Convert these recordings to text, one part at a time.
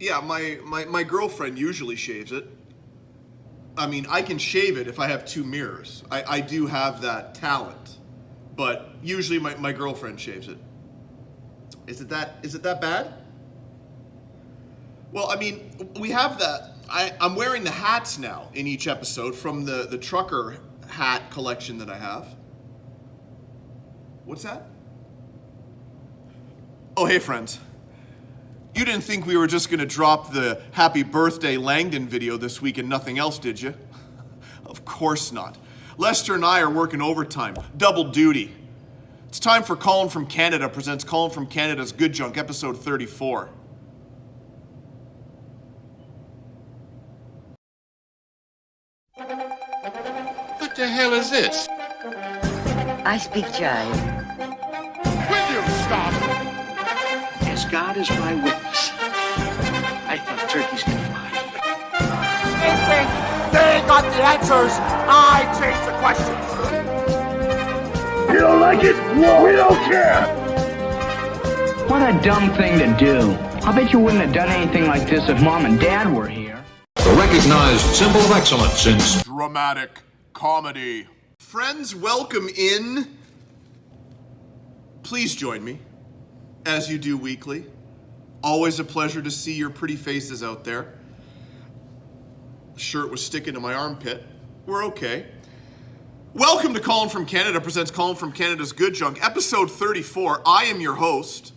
Yeah, my girlfriend usually shaves it. I mean, I can shave it if I have two mirrors. I do have that talent. But usually my girlfriend shaves it. Is it that bad? Well, I mean, we have that. I'm wearing the hats now in each episode from the trucker hat collection that I have. What's that? Oh, hey friends. You didn't think we were just gonna drop the happy birthday Langdon video this week and nothing else, did you? Of course not. Lester and I are working overtime, double duty. It's time for Colin from Canada presents Colin from Canada's Good Junk, episode 34. What the hell is this? I speak jive. Will you stop? As God is my witness, I thought turkeys could fly. They think they got the answers. I change the questions. You don't like it? We don't care. What a dumb thing to do. I bet you wouldn't have done anything like this if Mom and Dad were here. The recognized symbol of excellence in Dramatic comedy. Friends, welcome in. Please join me, as you do weekly. Always a pleasure to see your pretty faces out there. Shirt was sticking to my armpit. We're okay. Welcome to Colin from Canada presents Colin from Canada's Good Junk, episode 34. I am your host.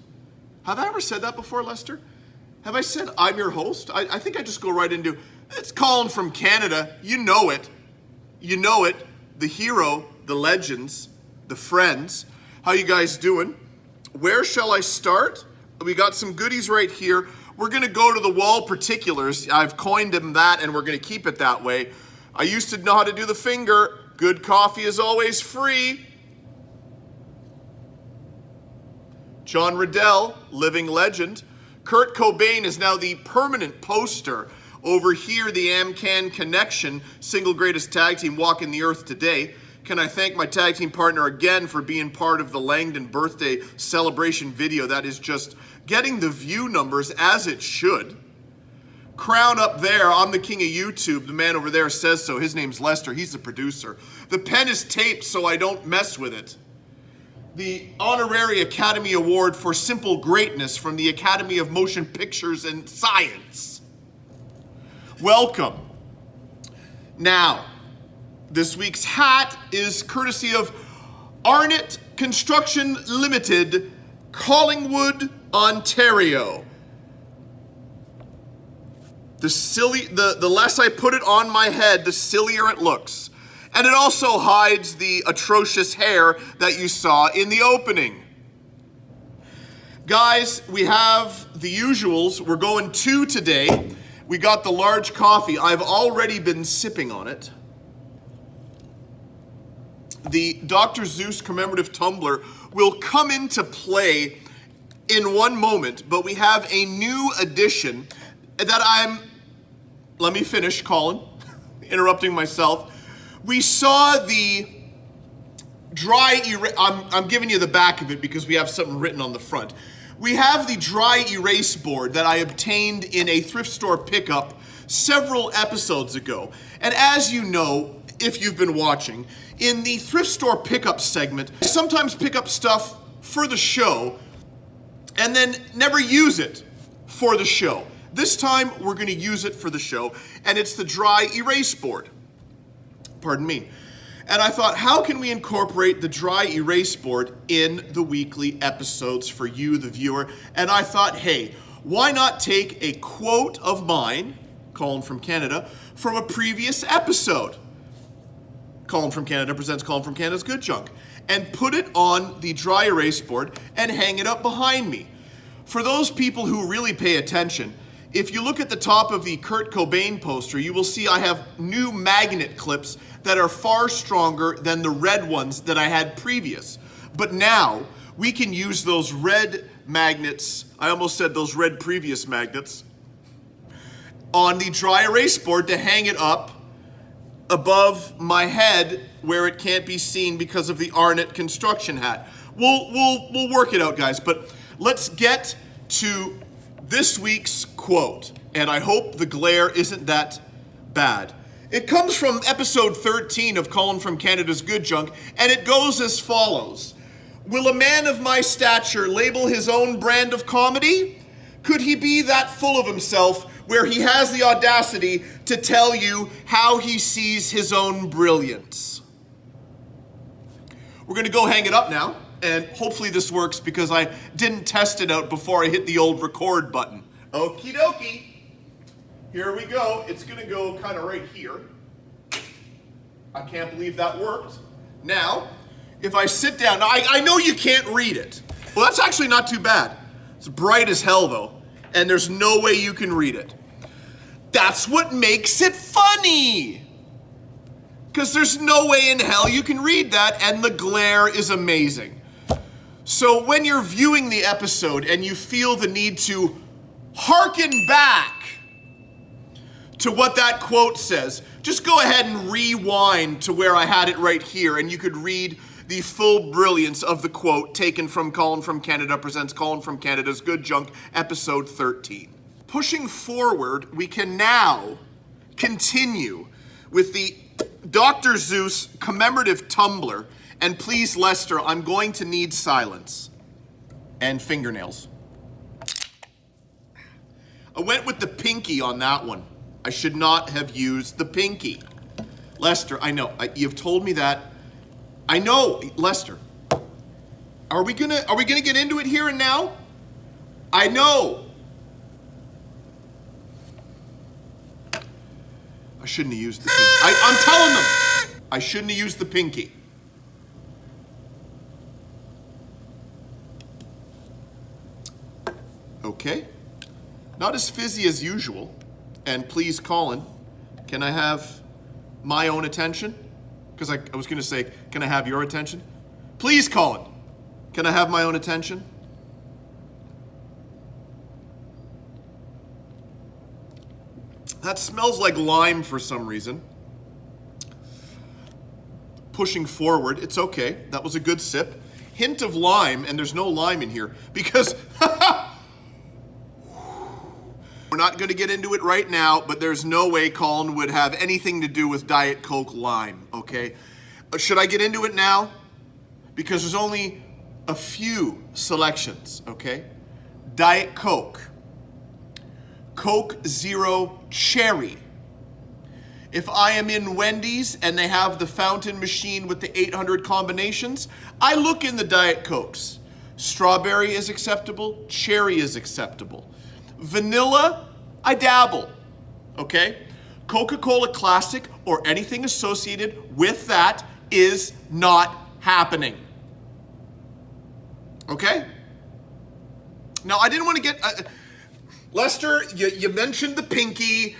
Have I ever said that before, Lester? Have I said I'm your host? I think I just go right into, it's Colin from Canada. You know it. You know it. The hero, the legends, the friends. How you guys doing? Where shall I start? We got some goodies right here. We're gonna go to the wall particulars. I've coined them that and we're gonna keep it that way. I used to know how to do the finger. Good coffee is always free. John Riddell, living legend. Kurt Cobain is now the permanent poster. Over here, the AmCan Connection, single greatest tag team walking the earth today. Can I thank my tag team partner again for being part of the Langdon birthday celebration video? That is just getting the view numbers as it should. Crown up there, I'm the king of YouTube. The man over there says so. His name's Lester. He's the producer. The pen is taped so I don't mess with it. The Honorary Academy Award for Simple Greatness from the Academy of Motion Pictures and Science. Welcome. Now, this week's hat is courtesy of Arnott Construction Limited, Collingwood, Ontario. The less I put it on my head, the sillier it looks. And it also hides the atrocious hair that you saw in the opening. Guys, we have the usuals. We're going 2 today. We got the large coffee. I've already been sipping on it. The Dr. Zeus commemorative tumbler will come into play in one moment, but we have a new addition that let me finish, Colin, interrupting myself. We saw the dry I'm giving you the back of it because we have something written on the front. We have the dry erase board that I obtained in a thrift store pickup several episodes ago. And as you know, if you've been watching, in the thrift store pickup segment, I sometimes pick up stuff for the show and then never use it for the show. This time, we're gonna use it for the show, and it's the dry erase board. Pardon me. And I thought, how can we incorporate the dry erase board in the weekly episodes for you, the viewer? And I thought, hey, why not take a quote of mine, Colin from Canada, from a previous episode? Colin from Canada presents Colin from Canada's Good Junk, and put it on the dry erase board and hang it up behind me. For those people who really pay attention, if you look at the top of the Kurt Cobain poster, you will see I have new magnet clips that are far stronger than the red ones that I had previous. But now, we can use those red magnets, I almost said those red previous magnets, on the dry erase board to hang it up above my head where it can't be seen because of the Arnott construction hat. We'll work it out, guys, but let's get to this week's quote, and I hope the glare isn't that bad. It comes from episode 13 of Colin from Canada's Good Junk, and it goes as follows. Will a man of my stature label his own brand of comedy? Could he be that full of himself where he has the audacity to tell you how he sees his own brilliance? We're gonna go hang it up now, and hopefully this works because I didn't test it out before I hit the old record button. Okie dokie. Here we go. It's gonna go kind of right here. I can't believe that worked. Now, if I sit down, now I know you can't read it. Well, that's actually not too bad. It's bright as hell though, and there's no way you can read it. That's what makes it funny. Because there's no way in hell you can read that, and the glare is amazing. So when you're viewing the episode and you feel the need to hearken back to what that quote says, just go ahead and rewind to where I had it right here, and you could read the full brilliance of the quote taken from Colin from Canada presents Colin from Canada's Good Junk, episode 13. Pushing forward, we can now continue with the Dr. Zeus commemorative tumbler, and please, Lester, I'm going to need silence and fingernails. I went with the pinky on that one. I should not have used the pinky. Lester, I know, you've told me that. I know, Lester. Are we gonna get into it here and now? I know. I shouldn't have used the pinky. I'm telling them, I shouldn't have used the pinky. Okay. Not as fizzy as usual. And please, Colin, can I have my own attention? Because I was going to say, can I have your attention? Please, Colin, can I have my own attention? That smells like lime for some reason. Pushing forward, it's okay. That was a good sip. Hint of lime, and there's no lime in here because we're not going to get into it right now, but there's no way Colin would have anything to do with Diet Coke lime, okay? Should I get into it now? Because there's only a few selections, okay? Diet Coke. Coke Zero Cherry. If I am in Wendy's and they have the fountain machine with the 800 combinations, I look in the Diet Cokes. Strawberry is acceptable, cherry is acceptable. Vanilla, I dabble, okay? Coca-Cola Classic or anything associated with that is not happening. Okay? Now, I didn't want to get... Lester, you mentioned the pinky,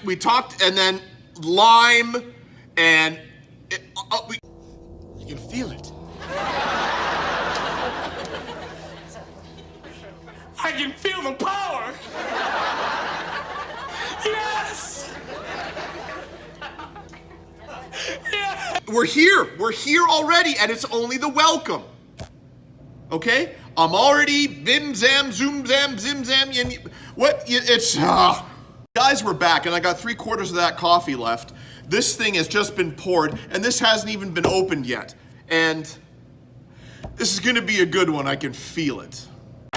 we talked, and then lime, and you can feel it. I can feel the power! Yes! Yeah. We're here already, and it's only the welcome. Okay? I'm already bim zam, zoom zam, zim zam, Guys, we're back, and I got 3/4 of that coffee left. This thing has just been poured, and this hasn't even been opened yet. And this is gonna be a good one, I can feel it.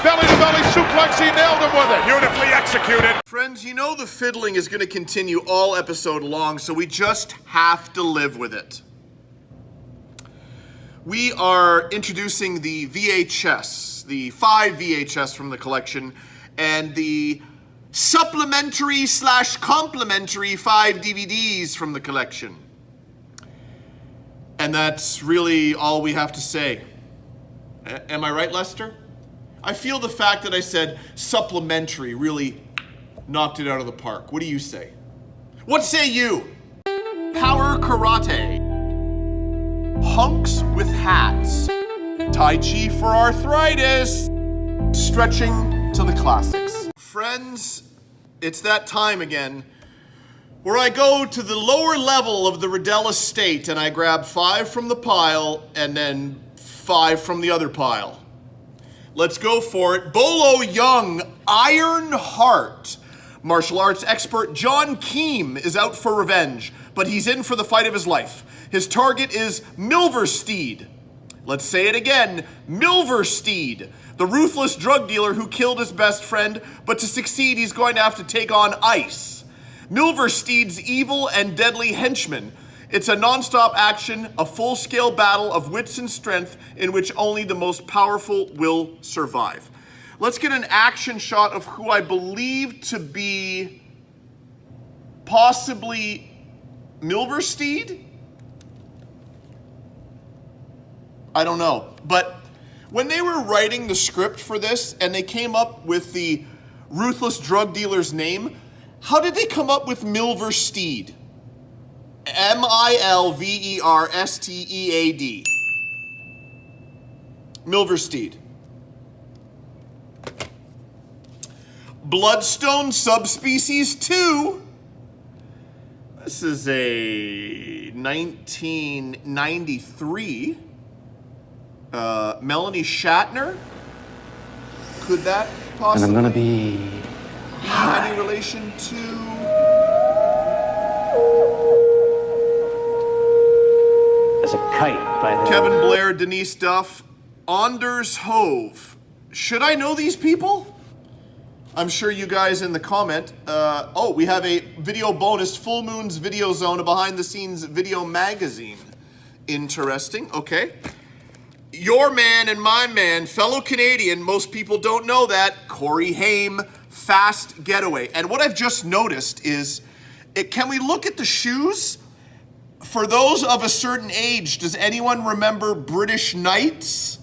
Belly-to-belly suplex, he nailed him with it. Beautifully executed. Friends, you know the fiddling is gonna continue all episode long, so we just have to live with it. We are introducing the VHS, the 5 VHS from the collection, and the supplementary/complimentary 5 DVDs from the collection. And that's really all we have to say. Am I right, Lester? I feel the fact that I said supplementary really knocked it out of the park. What do you say? What say you? Power karate. Hunks with hats. Tai Chi for arthritis. Stretching to the classics. Friends, it's that time again where I go to the lower level of the Riddell estate and I grab 5 from the pile and then 5 from the other pile. Let's go for it. Bolo Young, Iron Heart. Martial arts expert John Keem is out for revenge, but he's in for the fight of his life. His target is Milversteed. Let's say it again, Milversteed, the ruthless drug dealer who killed his best friend, but to succeed he's going to have to take on Ice, Milversteed's evil and deadly henchman. It's a non-stop action, a full-scale battle of wits and strength in which only the most powerful will survive. Let's get an action shot of who I believe to be possibly Milversteed? I don't know. But when they were writing the script for this and they came up with the ruthless drug dealer's name, how did they come up with Milversteed? Milversteed. Milversteed. Bloodstone subspecies 2. This is a 1993. Melanie Shatner. Could that possibly? And I'm gonna be any relation to? as a kite by the Kevin Blair, Denise Duff, Anders Hove. Should I know these people? I'm sure you guys in the comment. We have a video bonus, Full Moon's Video Zone, a behind-the-scenes video magazine. Interesting, okay. Your man and my man, fellow Canadian, most people don't know that, Corey Haim, Fast Getaway. And what I've just noticed is, can we look at the shoes? For those of a certain age, does anyone remember British Knights?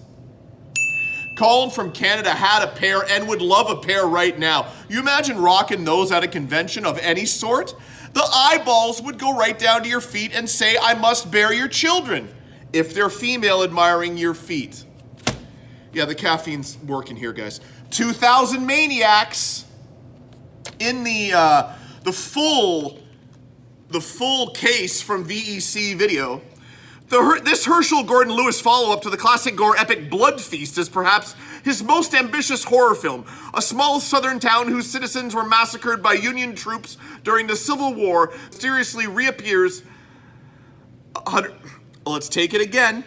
Colin from Canada had a pair and would love a pair right now. You imagine rocking those at a convention of any sort? The eyeballs would go right down to your feet and say, I must bear your children, if they're female admiring your feet. Yeah, the caffeine's working here, guys. 2000 Maniacs in the full case from VEC Video. This Herschel Gordon Lewis follow-up to the classic gore epic Blood Feast is perhaps his most ambitious horror film. A small southern town whose citizens were massacred by Union troops during the Civil War mysteriously reappears. Let's take it again.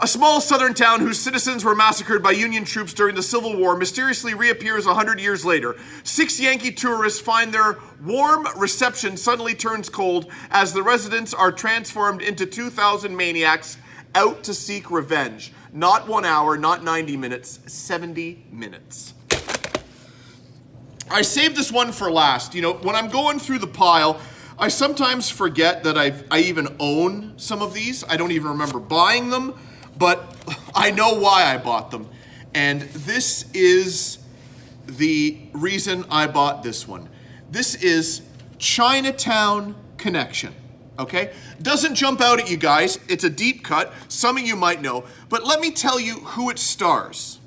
A small southern town whose citizens were massacred by Union troops during the Civil War mysteriously reappears 100 years later. 6 Yankee tourists find their warm reception suddenly turns cold as the residents are transformed into 2,000 maniacs out to seek revenge. Not 1 hour, not 90 minutes, 70 minutes. I saved this one for last. You know, when I'm going through the pile, I sometimes forget that I even own some of these. I don't even remember buying them. But I know why I bought them. And this is the reason I bought this one. This is Chinatown Connection, okay? Doesn't jump out at you guys. It's a deep cut. Some of you might know. But let me tell you who it stars.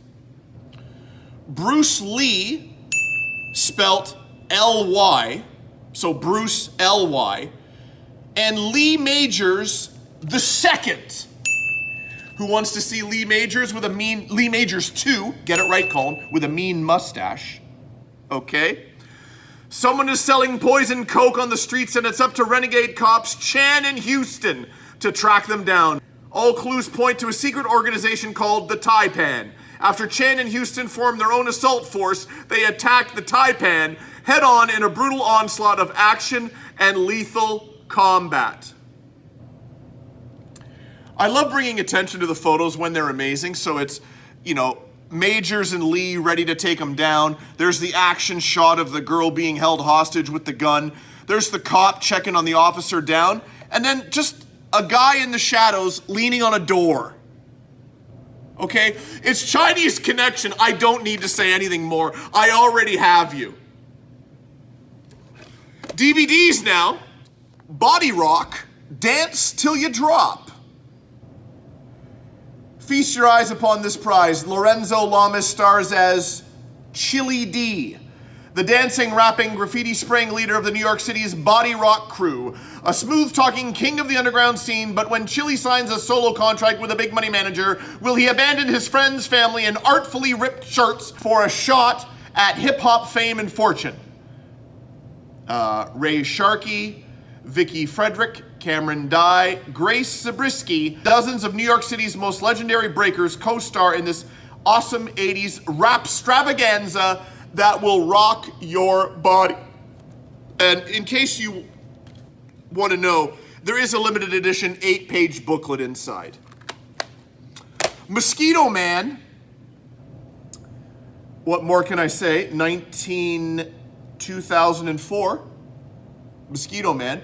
Bruce Lee, spelt L-Y, so Bruce L-Y, and Lee Majors the second. Who wants to see Lee Majors with a mean, Lee Majors 2, get it right, Colin, with a mean mustache, okay? Someone is selling poison coke on the streets and it's up to renegade cops Chan and Houston to track them down. All clues point to a secret organization called the Taipan. After Chan and Houston formed their own assault force, they attacked the Taipan head-on in a brutal onslaught of action and lethal combat. I love bringing attention to the photos when they're amazing. So it's, you know, Majors and Lee ready to take them down. There's the action shot of the girl being held hostage with the gun. There's the cop checking on the officer down. And then just a guy in the shadows leaning on a door. Okay? It's Chinese Connection. I don't need to say anything more. I already have you. DVDs now. Body Rock. Dance Till You Drop. Feast your eyes upon this prize. Lorenzo Lamas stars as Chili D. the dancing, rapping, graffiti-spraying leader of the New York City's body rock crew, a smooth-talking king of the underground scene, but when Chili signs a solo contract with a big money manager, will he abandon his friends, family, and artfully ripped shirts for a shot at hip-hop fame and fortune? Ray Sharkey, Vicky Frederick, Cameron Dye, Grace Zabriskie, dozens of New York City's most legendary breakers co-star in this awesome 80s rap extravaganza that will rock your body. And in case you want to know, there is a limited edition 8-page booklet inside. Mosquito Man. What more can I say? 2004. Mosquito Man.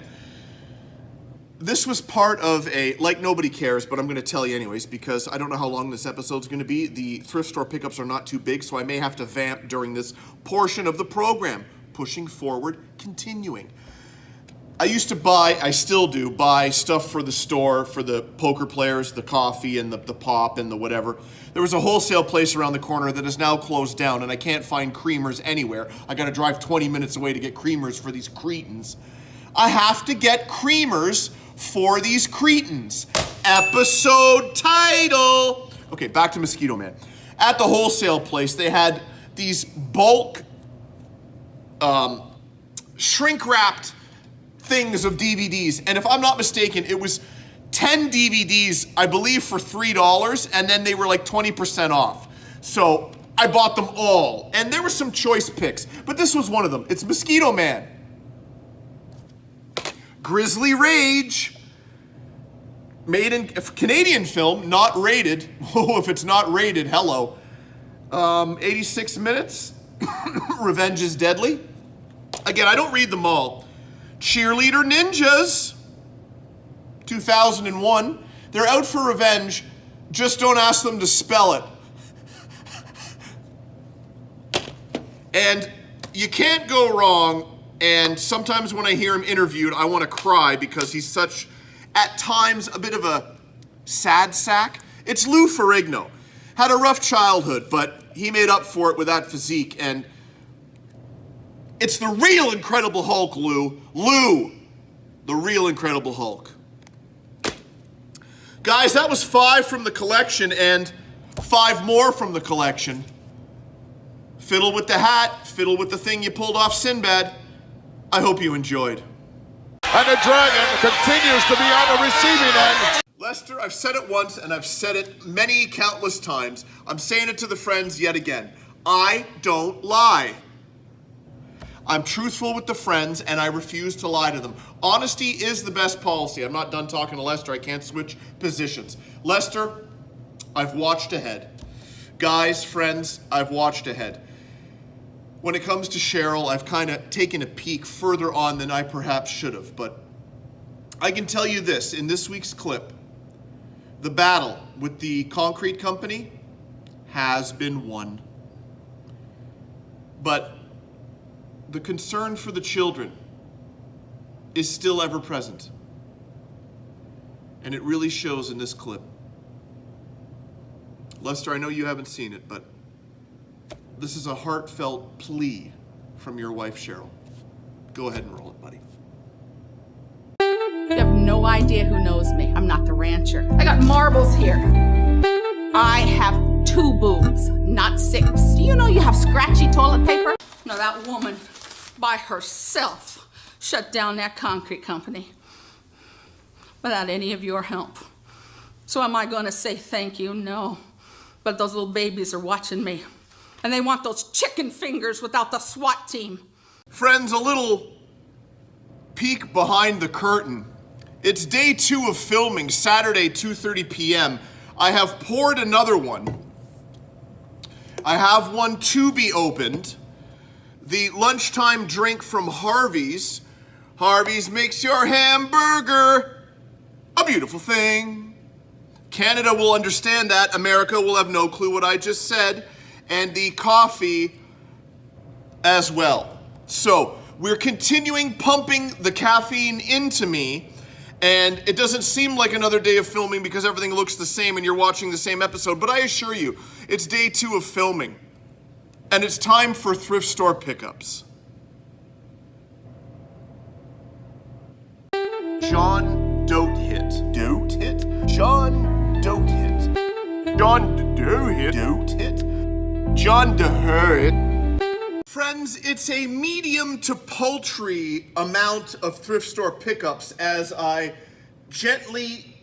This was part of a, like nobody cares, but I'm going to tell you anyways because I don't know how long this episode's going to be. The thrift store pickups are not too big, so I may have to vamp during this portion of the program. Pushing forward, continuing. I used to buy, I still do, buy stuff for the store, for the poker players, the coffee and the pop and the whatever. There was a wholesale place around the corner that is now closed down, and I can't find creamers anywhere. I got to drive 20 minutes away to get creamers for these Cretans. I have to get creamers for these Cretans. Episode title. Okay, back to Mosquito Man. At the wholesale place, they had these bulk shrink-wrapped things of DVDs. And if I'm not mistaken, it was 10 DVDs, I believe, for $3, and then they were like 20% off. So I bought them all. And there were some choice picks, but this was one of them. It's Mosquito Man. Grizzly Rage. Made in Canadian film, not rated. Oh, if it's not rated, hello. 86 minutes. Revenge is Deadly. Again, I don't read them all. Cheerleader Ninjas. 2001. They're out for revenge. Just don't ask them to spell it. And you can't go wrong. And sometimes when I hear him interviewed, I want to cry because he's such, at times, a bit of a sad sack. It's Lou Ferrigno. Had a rough childhood, but he made up for it with that physique. And it's the real Incredible Hulk, Lou. Lou, the real Incredible Hulk. Guys, that was 5 from the collection and 5 more from the collection. Fiddle with the hat, fiddle with the thing you pulled off Sinbad. I hope you enjoyed. And the Dragon continues to be on the receiving end. Lester, I've said it once and I've said it many countless times. I'm saying it to the friends yet again. I don't lie. I'm truthful with the friends and I refuse to lie to them. Honesty is the best policy. I'm not done talking to Lester. I can't switch positions. Lester, I've watched ahead. Guys, friends, I've watched ahead. When it comes to Cheryl, I've kind of taken a peek further on than I perhaps should have. But I can tell you this, in this week's clip, the battle with the concrete company has been won. But the concern for the children is still ever present. And it really shows in this clip. Lester, I know you haven't seen it, but this is a heartfelt plea from your wife, Cheryl. Go ahead and roll it, buddy. You have no idea who knows me. I'm not the rancher. I got marbles here. I have 2 boobs, not 6. Do you know you have scratchy toilet paper? No, that woman by herself shut down that concrete company without any of your help. So am I going to say thank you? No. But those little babies are watching me. And they want those chicken fingers without the SWAT team. Friends, a little peek behind the curtain. It's day 2 of filming, Saturday, 2:30 p.m. I have poured another one. I have one to be opened. The lunchtime drink from Harvey's. Harvey's makes your hamburger a beautiful thing. Canada will understand that. America will have no clue what I just said. And the coffee as well. So we're continuing pumping the caffeine into me, and it doesn't seem like another day of filming because everything looks the same and you're watching the same episode, but I assure you, it's day 2 of filming. And it's time for thrift store pickups. John Dote Hit. Dote Hit? John Dote Hit. John Dote Hit. Dote Hit. John DeHurt. Friends, it's a medium to paltry amount of thrift store pickups as I gently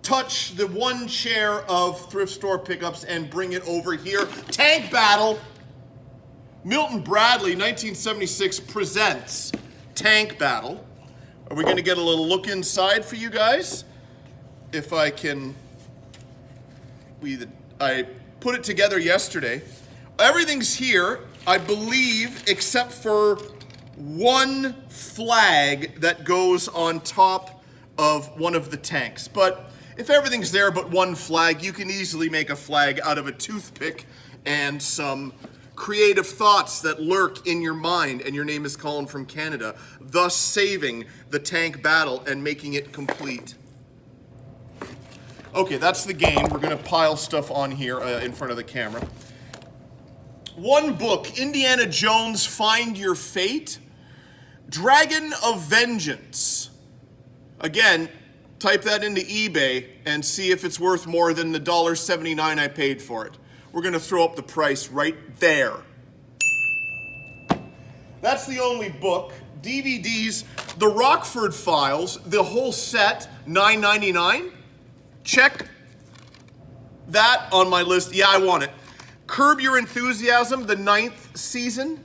touch the one chair of thrift store pickups and bring it over here. Tank Battle. Milton Bradley, 1976, presents Tank Battle. Are we going to get a little look inside for you guys? If I can... I put it together yesterday. Everything's here, I believe, except for one flag that goes on top of one of the tanks. But if everything's there but one flag, you can easily make a flag out of a toothpick and some creative thoughts that lurk in your mind, and your name is Colin from Canada, thus saving the tank battle and making it complete. Okay, that's the game. We're gonna pile stuff on here in front of the camera. One book, Indiana Jones, Find Your Fate. Dragon of Vengeance. Again, type that into eBay and see if it's worth more than the $1.79 I paid for it. We're gonna throw up the price right there. That's the only book. DVDs, the Rockford Files, the whole set, $9.99. Check that on my list. Yeah, I want it. Curb Your Enthusiasm, the 9th season.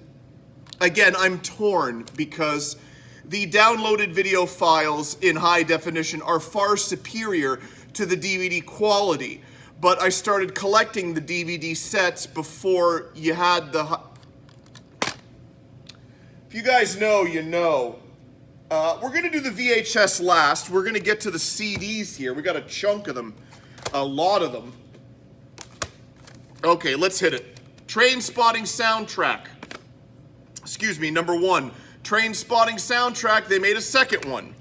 Again, I'm torn because the downloaded video files in high definition are far superior to the DVD quality. But I started collecting the DVD sets before you had the... If you guys know, you know. We're going to do the VHS last. We're going to get to the CDs here. We got a chunk of them, a lot of them. Okay, let's hit it. Train Spotting Soundtrack. Excuse me, number 1. Train Spotting Soundtrack. They made a second one.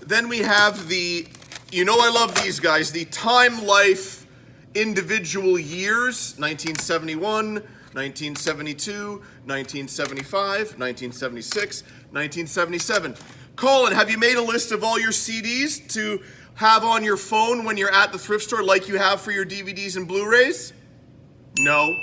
Then we have the, you know I love these guys, the Time Life individual years, 1971, 1972, 1975, 1976, 1977. Colin, have you made a list of all your CDs to have on your phone when you're at the thrift store like you have for your DVDs and Blu-rays? No.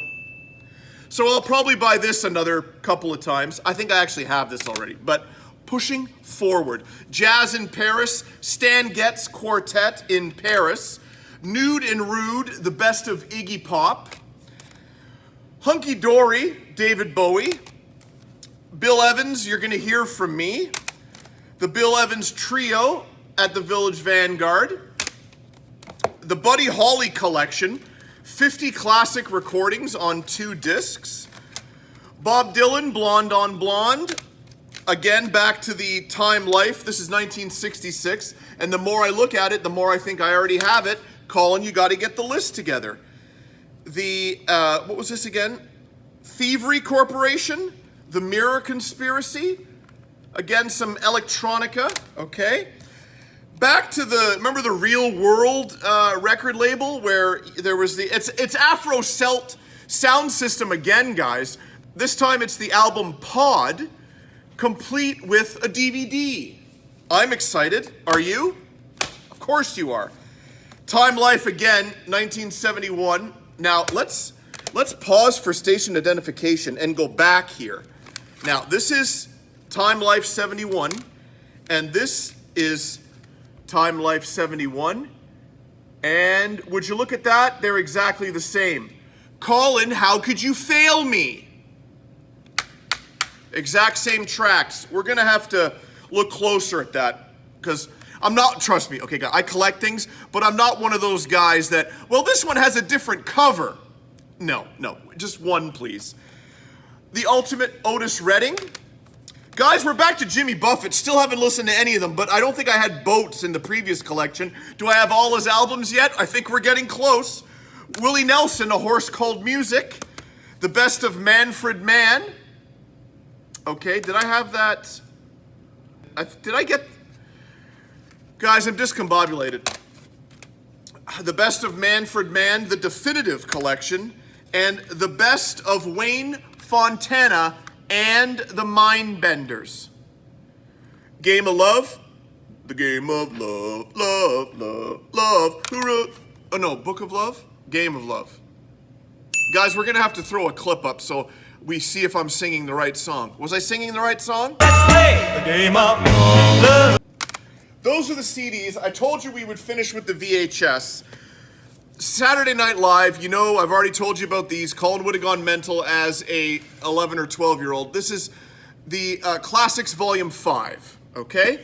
So I'll probably buy this another couple of times. I think I actually have this already, but pushing forward. Jazz in Paris, Stan Getz Quartet in Paris, Nude and Rude, the best of Iggy Pop, Hunky Dory, David Bowie, Bill Evans, You're Gonna Hear From Me, the Bill Evans Trio at the Village Vanguard, the Buddy Holly Collection, 50 classic recordings on 2 discs, Bob Dylan, Blonde on Blonde, again back to the Time Life, this is 1966, and the more I look at it, the more I think I already have it. Colin, you got to get the list together. The, what was this again? Thievery Corporation, The Mirror Conspiracy, again some electronica, okay. Back to the, remember the Real World record label where there was the, it's Afro Celt sound system again, guys. This time it's the album Pod, complete with a DVD. I'm excited, are you? Of course you are. Time Life again, 1971. Now let's pause for station identification and go back here. Now this is Time Life 71, and this is Time Life 71. And would you look at that? They're exactly the same. Colin, how could you fail me? Exact same tracks. We're gonna have to look closer at that because I'm not, trust me, okay, guys, I collect things, but I'm not one of those guys that, well, this one has a different cover. No, just one, please. The Ultimate Otis Redding. Guys, we're back to Jimmy Buffett. Still haven't listened to any of them, but I don't think I had Boats in the previous collection. Do I have all his albums yet? I think we're getting close. Willie Nelson, A Horse Called Music. The Best of Manfred Mann. Okay, did I have that? Did I get... Guys, I'm discombobulated. The Best of Manfred Mann, the definitive collection, and the best of Wayne Fontana and the Mindbenders. Game of Love? The Game of Love, love, love, love. Who wrote? Oh no, Book of Love? Game of Love. Guys, we're gonna have to throw a clip up so we see if I'm singing the right song. Was I singing the right song? Let's play the game of love. Those are the CDs. I told you we would finish with the VHS. Saturday Night Live, you know, I've already told you about these. Colin would have gone mental as a 11 or 12-year-old. This is the Classics Volume 5, okay?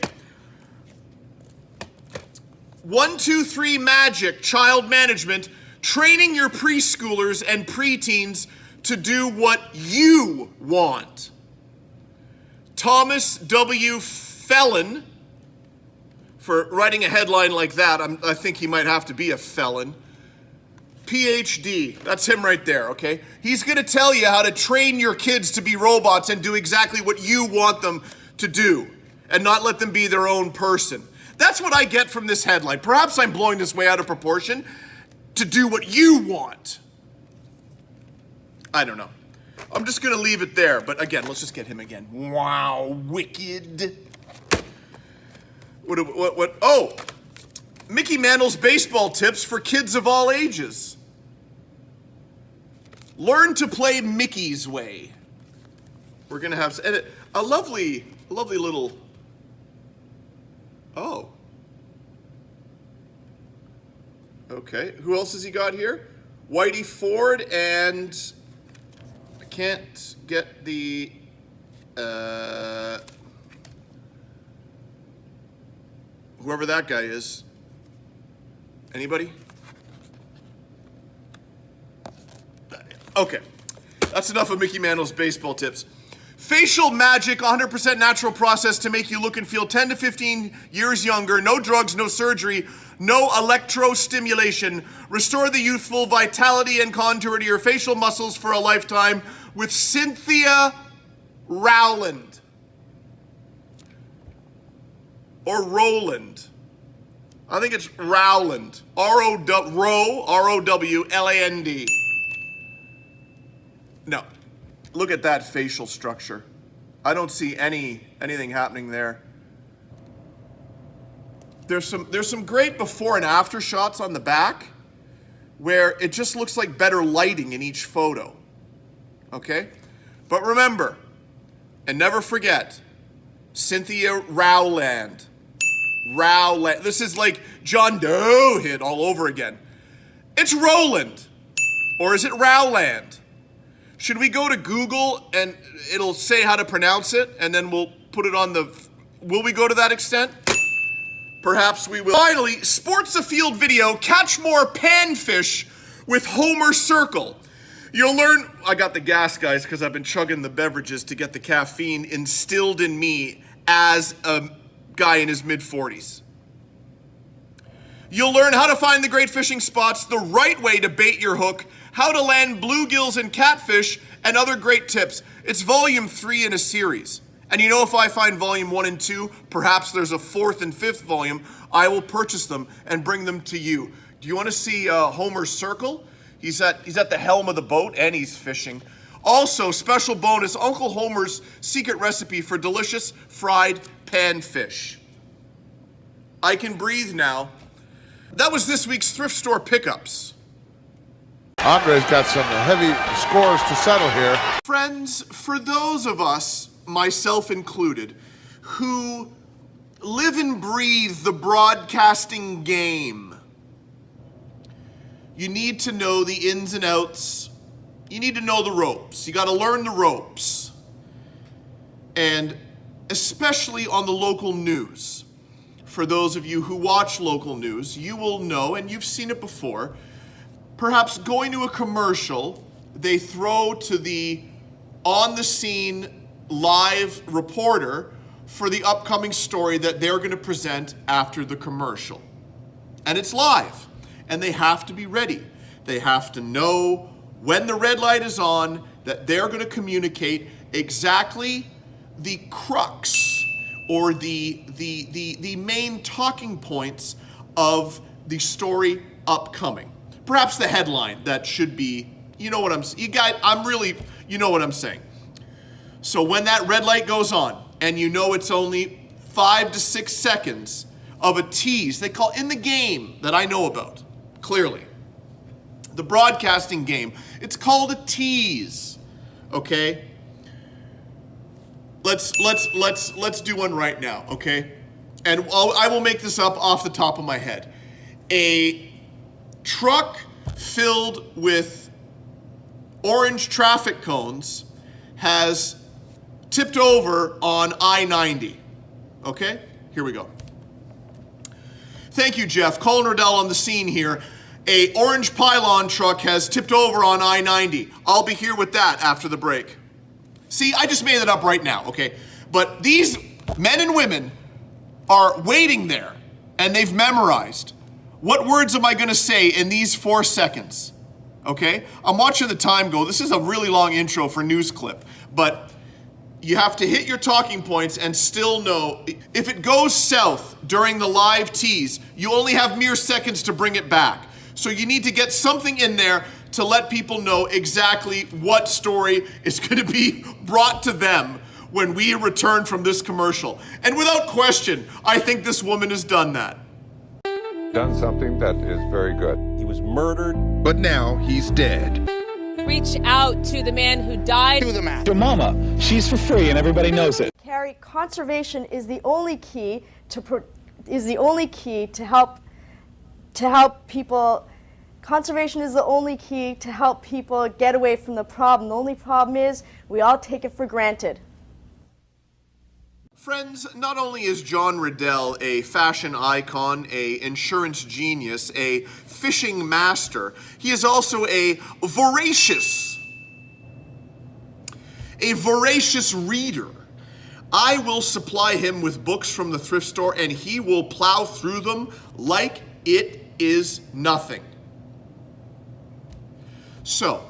1, 2, 3 Magic, Child Management, training your preschoolers and preteens to do what you want. Thomas W. Felon, for writing a headline like that, I think he might have to be a felon. PhD, that's him right there, okay? He's gonna tell you how to train your kids to be robots and do exactly what you want them to do and not let them be their own person. That's what I get from this headline. Perhaps I'm blowing this way out of proportion. To do what you want. I don't know. I'm just gonna leave it there, but again, let's just get him again. Wow, wicked. What? Oh, Mickey Mantle's baseball tips for kids of all ages. Learn to play Mickey's way. We're gonna have a lovely little. Oh. Okay, who else has he got here? Whitey Ford and I can't get the whoever that guy is. Anybody? Okay, that's enough of Mickey Mantle's baseball tips. Facial Magic, 100% natural process to make you look and feel 10 to 15 years younger. No drugs, no surgery, no electrostimulation. Restore the youthful vitality and contour to your facial muscles for a lifetime with Cynthia Rowland. Or Rowland. I think it's Rowland. R-O-W-L-A-N-D. No. Look at that facial structure. I don't see anything happening there. There's some great before and after shots on the back where it just looks like better lighting in each photo. Okay? But remember, and never forget, Cynthia Rowland. Rowland. This is like John Doe hit all over again. It's Roland. Or is it Rowland? Should we go to Google and it'll say how to pronounce it and then we'll put it on the... Will we go to that extent? Perhaps we will. Finally, Sports Afield video, catch more panfish with Homer Circle. You'll learn... I got the gas, guys, because I've been chugging the beverages to get the caffeine instilled in me as a guy in his mid-40s. You'll learn how to find the great fishing spots, the right way to bait your hook, how to land bluegills and catfish, and other great tips. It's volume 3 in a series. And you know, if I find volume 1 and 2, perhaps there's a 4th and 5th volume, I will purchase them and bring them to you. Do you want to see Homer's Circle? He's at the helm of the boat and he's fishing. Also, special bonus, Uncle Homer's secret recipe for delicious fried panfish. I can breathe now. That was this week's thrift store pickups. Andre's got some heavy scores to settle here. Friends, for those of us, myself included, who live and breathe the broadcasting game, you need to know the ins and outs. You need to know the ropes. You got to learn the ropes. And especially on the local news. For those of you who watch local news, you will know, and you've seen it before, perhaps going to a commercial, they throw to the on-the-scene live reporter for the upcoming story that they're going to present after the commercial. And it's live, and they have to be ready. They have to know when the red light is on that they're going to communicate exactly the crux or the main talking points of the story upcoming. Perhaps the headline that should be You know what you know what I'm saying. So when that red light goes on, and you know it's only 5 to 6 seconds of a tease, they call in the game that I know about, clearly. The broadcasting game, it's called a tease, okay? Let's do one right now, okay? And I will make this up off the top of my head. A truck filled with orange traffic cones has tipped over on I-90. Okay? Here we go. Thank you, Jeff. Colin Riddell on the scene here. A orange pylon truck has tipped over on I-90. I'll be here with that after the break. See, I just made it up right now, okay? But these men and women are waiting there, and they've memorized. What words am I gonna say in these 4 seconds? Okay? I'm watching the time go. This is a really long intro for news clip, but you have to hit your talking points and still know. If it goes south during the live tease, you only have mere seconds to bring it back. So you need to get something in there to let people know exactly what story is gonna be brought to them when we return from this commercial. And without question, I think this woman has done that. Done something that is very good. He was murdered. But now he's dead. Reach out to the man who died. Do the math. Your mama, she's for free and everybody knows it. Carrie, conservation is the only key to help people. Conservation is the only key to help people get away from the problem. The only problem is we all take it for granted. Friends, not only is John Riddell a fashion icon, a insurance genius, a fishing master, he is also a voracious reader. I will supply him with books from the thrift store and he will plow through them like it is nothing. So,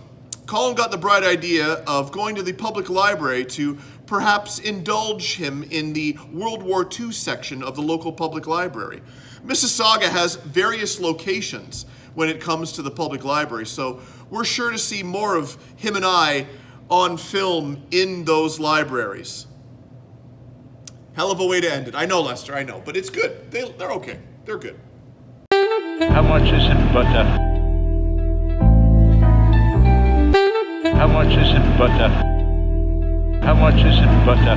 Colin got the bright idea of going to the public library to perhaps indulge him in the World War II section of the local public library. Mississauga has various locations when it comes to the public library, so we're sure to see more of him and I on film in those libraries. Hell of a way to end it. I know, Lester, I know, but it's good. They're okay. They're good. How much is in butter? How much is in butter? How much is in butter?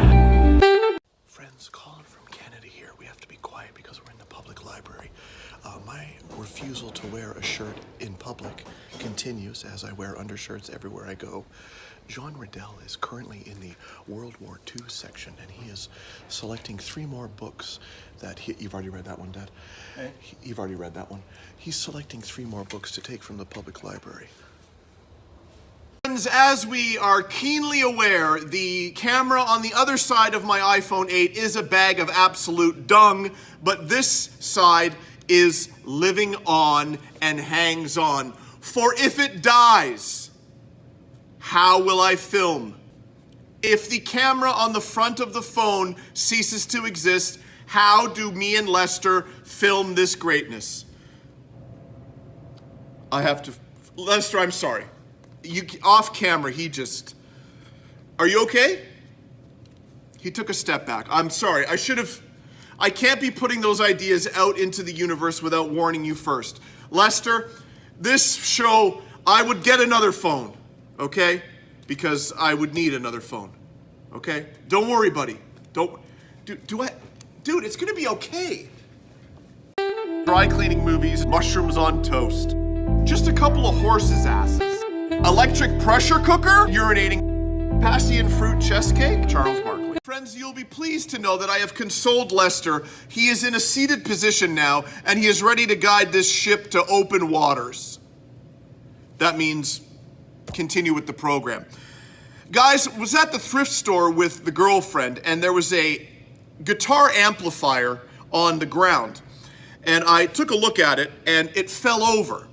Friends, Colin from Canada here. We have to be quiet because we're in the public library. My refusal to wear a shirt in public continues as I wear undershirts everywhere I go. John Riddell is currently in the World War II section, and he is selecting 3 more books that you've already read that one, Dad? Hey? You've already read that one. He's selecting 3 more books to take from the public library. As we are keenly aware, the camera on the other side of my iPhone 8 is a bag of absolute dung, but this side is living on and hangs on. For if it dies, how will I film? If the camera on the front of the phone ceases to exist, how do me and Lester film this greatness? Lester, I'm sorry. Off camera, are you okay? He took a step back. I'm sorry, I can't be putting those ideas out into the universe without warning you first. Lester, this show, I would get another phone, okay? Because I would need another phone, okay? Don't worry, buddy. Dude, it's gonna be okay. Dry cleaning movies, mushrooms on toast. Just a couple of horses' asses. Electric pressure cooker, urinating, passion fruit chest cake, Charles Barkley. Friends, you'll be pleased to know that I have consoled Lester. He is in a seated position now, and he is ready to guide this ship to open waters. That means continue with the program. Guys, was at the thrift store with the girlfriend, and there was a guitar amplifier on the ground. And I took a look at it, and it fell over.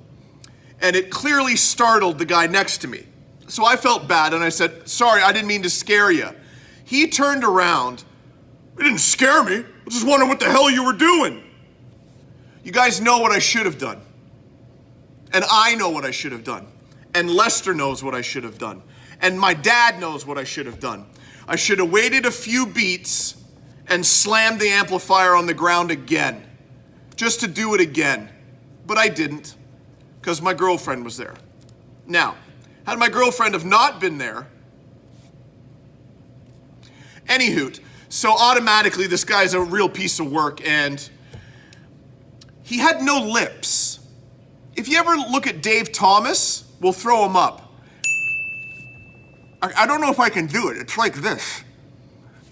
And it clearly startled the guy next to me. So I felt bad and I said, sorry, I didn't mean to scare you. He turned around. It didn't scare me. I just wondering what the hell you were doing. You guys know what I should have done. And I know what I should have done. And Lester knows what I should have done. And my dad knows what I should have done. I should have waited a few beats and slammed the amplifier on the ground again. Just to do it again. But I didn't, because my girlfriend was there. Now, had my girlfriend have not been there, anywho, so automatically this guy's a real piece of work, and he had no lips. If you ever look at Dave Thomas, we'll throw him up. I don't know if I can do it. It's like this.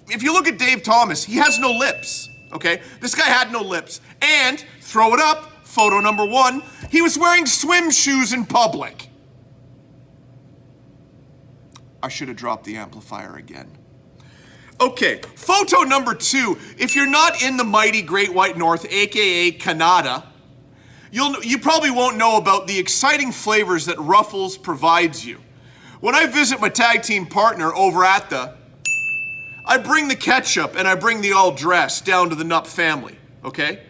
If you look at Dave Thomas, he has no lips, okay? This guy had no lips. And, throw it up, photo number 1, he was wearing swim shoes in public. I should have dropped the amplifier again. Okay, photo number 2. If you're not in the mighty Great White North, aka Canada, you probably won't know about the exciting flavors that Ruffles provides you. When I visit my tag team partner over at I bring the ketchup and I bring the all dress down to the Nup family, okay?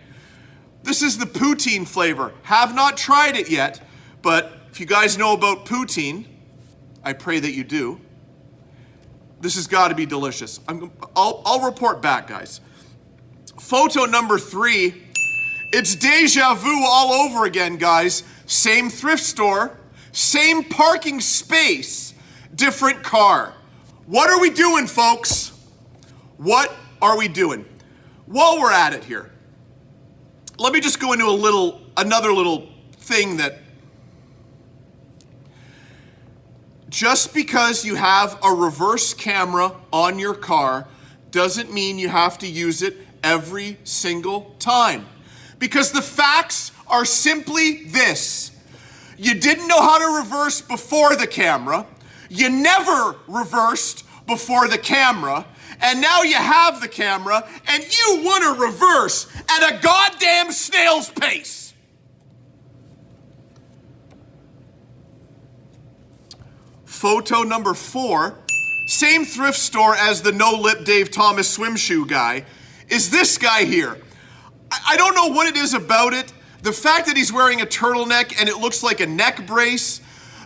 This is the poutine flavor. Have not tried it yet, but if you guys know about poutine, I pray that you do. This has got to be delicious. I'll report back, guys. Photo number 3. It's deja vu all over again, guys. Same thrift store, same parking space, different car. What are we doing, folks? What are we doing? While we're at it here, let me just go into another little thing that just because you have a reverse camera on your car doesn't mean you have to use it every single time. Because the facts are simply this. You didn't know how to reverse before the camera. You never reversed before the camera. And now you have the camera and you want to reverse at a goddamn snail's pace. Photo number 4, same thrift store as the no-lip Dave Thomas swim shoe guy, is this guy here. I don't know what it is about it. The fact that he's wearing a turtleneck and it looks like a neck brace,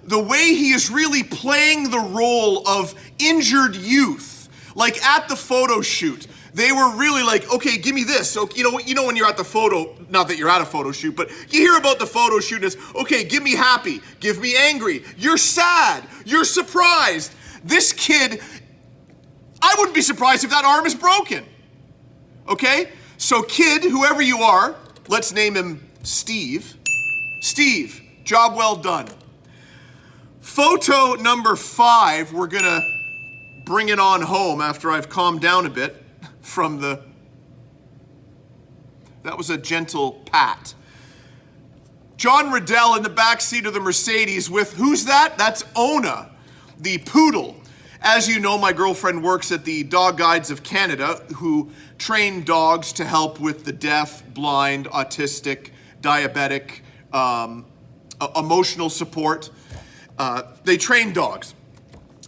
the way he is really playing the role of injured youth. Like at the photo shoot, they were really like, okay, give me this. So, you know when you're at the photo, not that you're at a photo shoot, but you hear about the photo shoot and it's, okay, give me happy, give me angry, you're sad, you're surprised. This kid, I wouldn't be surprised if that arm is broken. Okay? So kid, whoever you are, let's name him Steve. Steve, job well done. Photo number 5, we're gonna bring it on home after I've calmed down a bit from that was a gentle pat. John Riddell in the back seat of the Mercedes with, who's that? That's Ona, the poodle. As you know, my girlfriend works at the Dog Guides of Canada, who train dogs to help with the deaf, blind, autistic, diabetic, emotional support. They train dogs.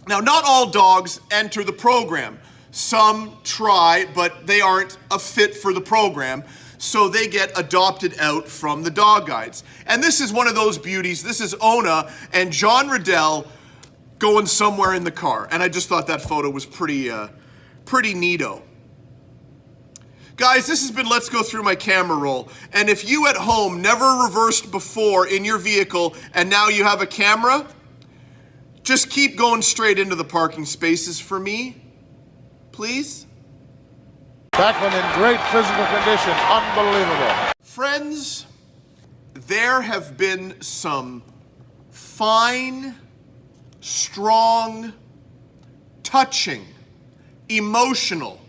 Now, not all dogs enter the program. Some try, but they aren't a fit for the program, so they get adopted out from the dog guides. And this is one of those beauties. This is Ona and John Riddell going somewhere in the car. And I just thought that photo was pretty neato. Guys, this has been Let's Go Through My Camera Roll. And if you at home never reversed before in your vehicle and now you have a camera, just keep going straight into the parking spaces for me, please. Bachman in great physical condition, unbelievable. Friends, there have been some fine, strong, touching, emotional,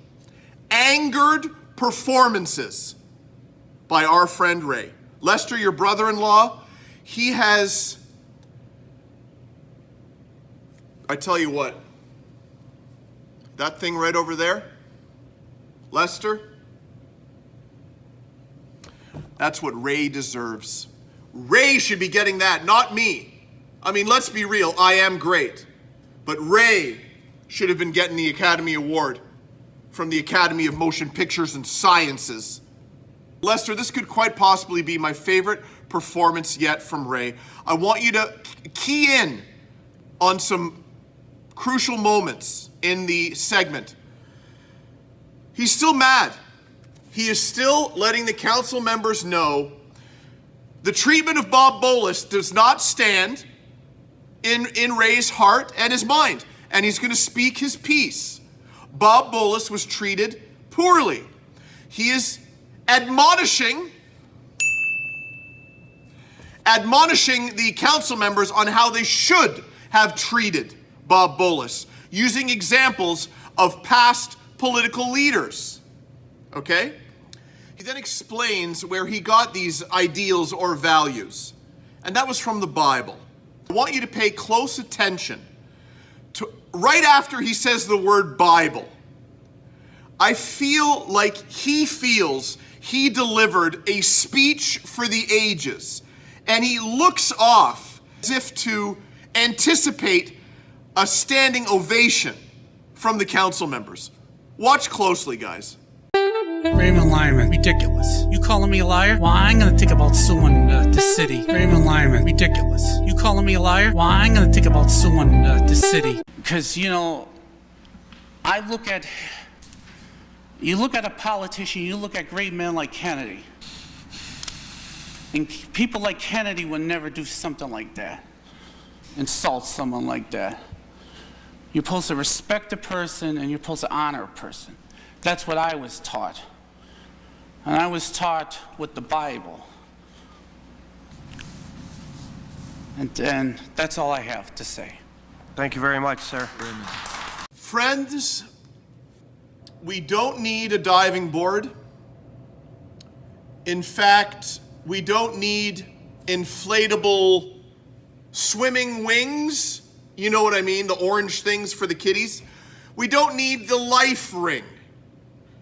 angered performances by our friend Ray. Lester, your brother-in-law, he has, I tell you what, that thing right over there, Lester, that's what Ray deserves. Ray should be getting that, not me. I mean, let's be real, I am great. But Ray should have been getting the Academy Award from the Academy of Motion Pictures and Sciences. Lester, this could quite possibly be my favorite performance yet from Ray. I want you to key in on some crucial moments in the segment. He's still mad. He is still letting the council members know the treatment of Bob Bolus does not stand in Ray's heart and his mind, and he's going to speak his piece. Bob Bolus was treated poorly. He is admonishing the council members on how they should have treated Bob Bolus, using examples of past political leaders. Okay? He then explains where he got these ideals or values, and that was from the Bible. I want you to pay close attention to right after he says the word Bible. I feel like he feels he delivered a speech for the ages, and he looks off as if to anticipate a standing ovation from the council members. Watch closely, guys. Raymond Lyman, ridiculous. You calling me a liar? Well, I ain't gonna think about suing the city. Raymond Lyman, ridiculous. You calling me a liar? Well, I ain't gonna think about suing the city. Because, you know, you look at a politician, you look at great men like Kennedy. And people like Kennedy would never do something like that. Insult someone like that. You're supposed to respect a person and you're supposed to honor a person. That's what I was taught. And I was taught with the Bible. And that's all I have to say. Thank you very much, sir. Friends, we don't need a diving board. In fact, we don't need inflatable swimming wings. You know what I mean, the orange things for the kiddies. We don't need the life ring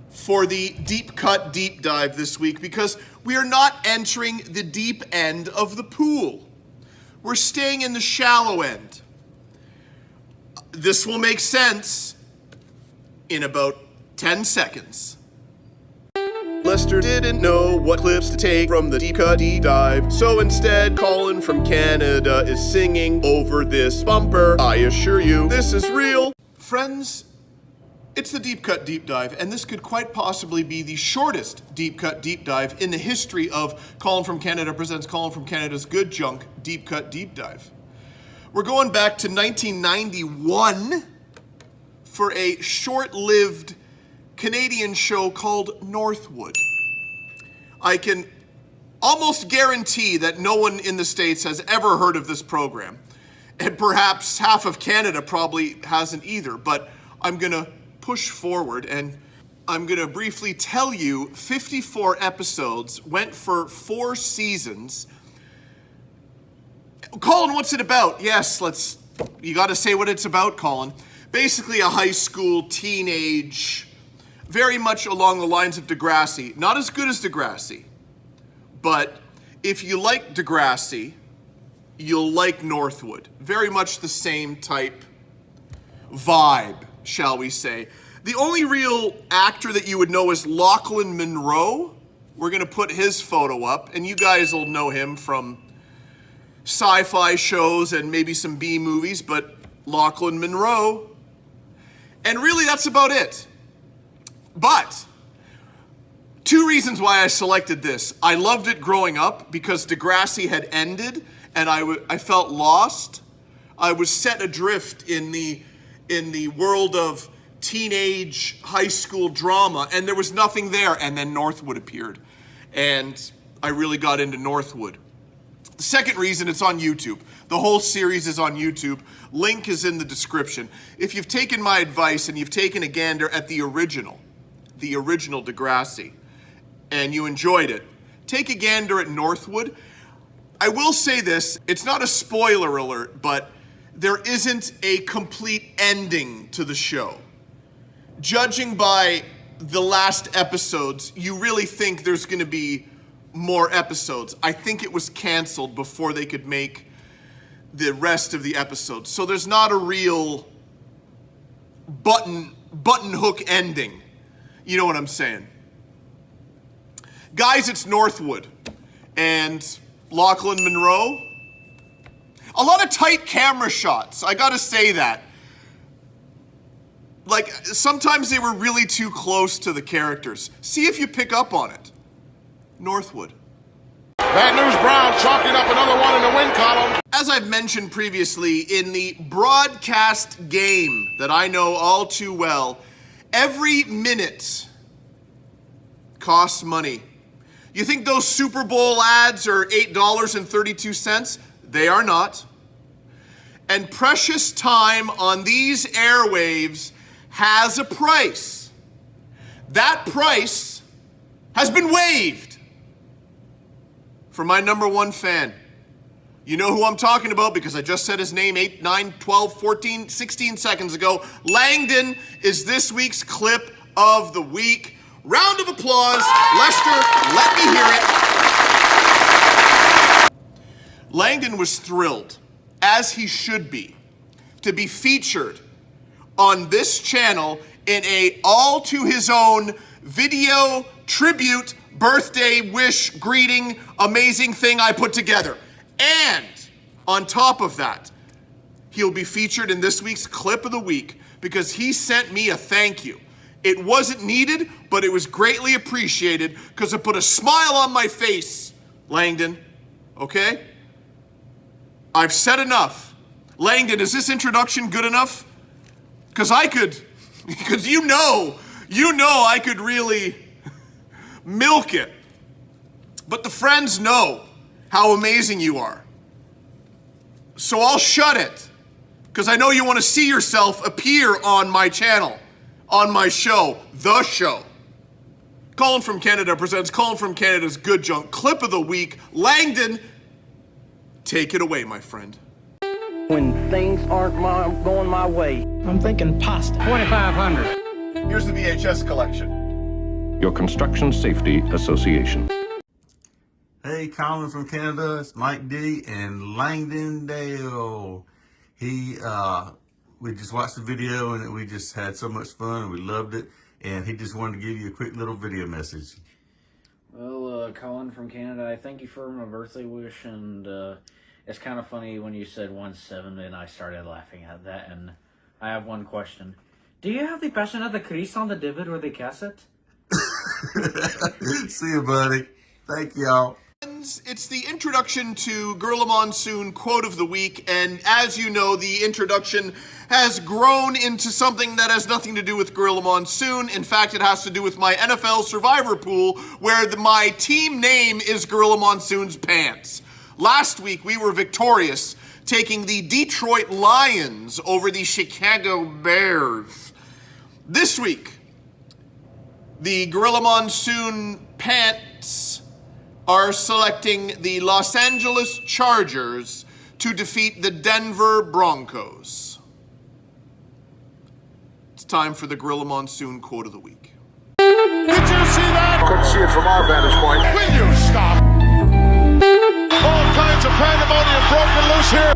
for the deep cut deep dive this week, because we are not entering the deep end of the pool. We're staying in the shallow end. This will make sense in about 10 seconds. Lester didn't know what clips to take from the deep cut deep dive, so instead Colin from Canada is singing over this bumper. I assure you, this is real. Friends, it's the Deep Cut Deep Dive, and this could quite possibly be the shortest Deep Cut Deep Dive in the history of Colin from Canada presents Colin from Canada's Good Junk Deep Cut Deep Dive. We're going back to 1991 for a short-lived Canadian show called Northwood. I can almost guarantee that no one in the States has ever heard of this program, and perhaps half of Canada probably hasn't either, but I'm gonna push forward and I'm gonna briefly tell you 54 episodes, went for 4 seasons. Colin, what's it about? Yes, you gotta say what it's about, Colin. Basically a high school, teenage, very much along the lines of Degrassi. Not as good as Degrassi, but if you like Degrassi, you'll like Northwood. Very much the same type vibe, shall we say. The only real actor that you would know is Lachlan Monroe. We're gonna put his photo up, and you guys will know him from sci-fi shows and maybe some B movies, but Lachlan Monroe. And really, that's about it. But 2 reasons why I selected this. I loved it growing up because Degrassi had ended, and I felt lost. I was set adrift in the world of teenage high school drama, and there was nothing there, and then Northwood appeared, and I really got into Northwood. The second reason, it's on YouTube. The whole series is on YouTube. Link is in the description. If you've taken my advice and you've taken a gander at the original Degrassi, and you enjoyed it, take a gander at Northwood. I will say this, it's not a spoiler alert, but there isn't a complete ending to the show. Judging by the last episodes, you really think there's gonna be more episodes. I think it was canceled before they could make the rest of the episodes. So there's not a real button hook ending. You know what I'm saying? Guys, it's Northwood. And Lachlan Monroe. A lot of tight camera shots, I gotta say that. Like, sometimes they were really too close to the characters. See if you pick up on it. Northwood. Bad News Brown chalking up another one in the win column. As I've mentioned previously, in the broadcast game that I know all too well, every minute costs money. You think those Super Bowl ads are $8.32? They are not. And precious time on these airwaves has a price. That price has been waived for my number one fan. You know who I'm talking about because I just said his name 8, 9, 12, 14, 16 seconds ago. Langdon is this week's clip of the week. Round of applause. Lester, let me hear it. Langdon was thrilled, as he should be, to be featured on this channel in a all-to-his-own video tribute birthday wish greeting amazing thing I put together. And on top of that, he'll be featured in this week's clip of the week because he sent me a thank you. It wasn't needed, but it was greatly appreciated because it put a smile on my face, Langdon. Okay? I've said enough. Langdon, is this introduction good enough? Because you know I could really milk it. But the friends know how amazing you are. So I'll shut it, because I know you want to see yourself appear on my channel, on my show, The Show. Colin from Canada presents Colin from Canada's Good Junk Clip of the Week. Langdon, take it away, my friend. When things aren't going my way, I'm thinking pasta. 2,500. Here's the VHS collection. Your Construction Safety Association. Hey, Colin from Canada, it's Mike D and Langdon Dale. We just watched the video and we just had so much fun and we loved it. And he just wanted to give you a quick little video message. Well, Colin from Canada, I thank you for my birthday wish, and it's kind of funny when you said 1/7 and I started laughing at that, and I have one question. Do you have the Passion of the Christ on the divot or the cassette? See you, buddy. Thank y'all. It's the introduction to Gorilla Monsoon quote of the week, and as you know, the introduction has grown into something that has nothing to do with Gorilla Monsoon. In fact, it has to do with my NFL Survivor pool, where my team name is Gorilla Monsoon's Pants. Last week, we were victorious, taking the Detroit Lions over the Chicago Bears. This week, the Gorilla Monsoon Pants are selecting the Los Angeles Chargers to defeat the Denver Broncos. It's time for the Gorilla Monsoon quote of the week. Did you see that? Couldn't see it from our vantage point. Will you stop? All kinds of pandemonium broken loose here.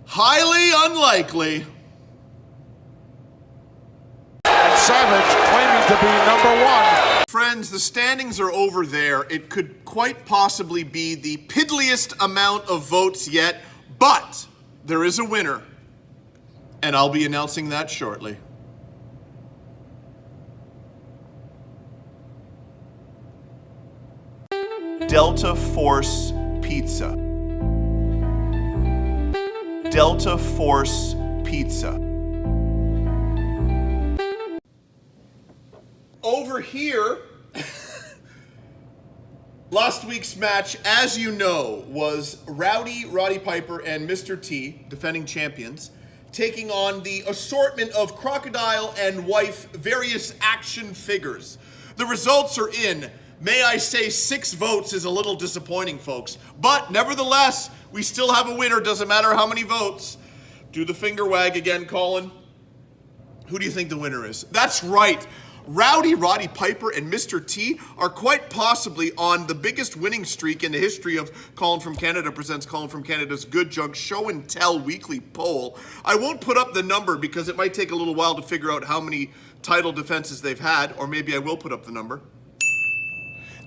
Highly unlikely. And Savage claiming to be number one. Friends, the standings are over there. It could quite possibly be the piddliest amount of votes yet, but there is a winner, and I'll be announcing that shortly. Delta Force Pizza. Delta Force Pizza. Over here, last week's match, as you know, was Roddy Piper and Mr. T, defending champions, taking on the assortment of Crocodile and Wife various action figures. The results are in. May I say 6 votes is a little disappointing, folks. But nevertheless, we still have a winner, doesn't matter how many votes. Do the finger wag again, Colin. Who do you think the winner is? That's right. Rowdy Roddy Piper and Mr. T are quite possibly on the biggest winning streak in the history of Colin from Canada presents Colin from Canada's Good Junk Show and Tell weekly poll. I won't put up the number because it might take a little while to figure out how many title defenses they've had, or maybe I will put up the number.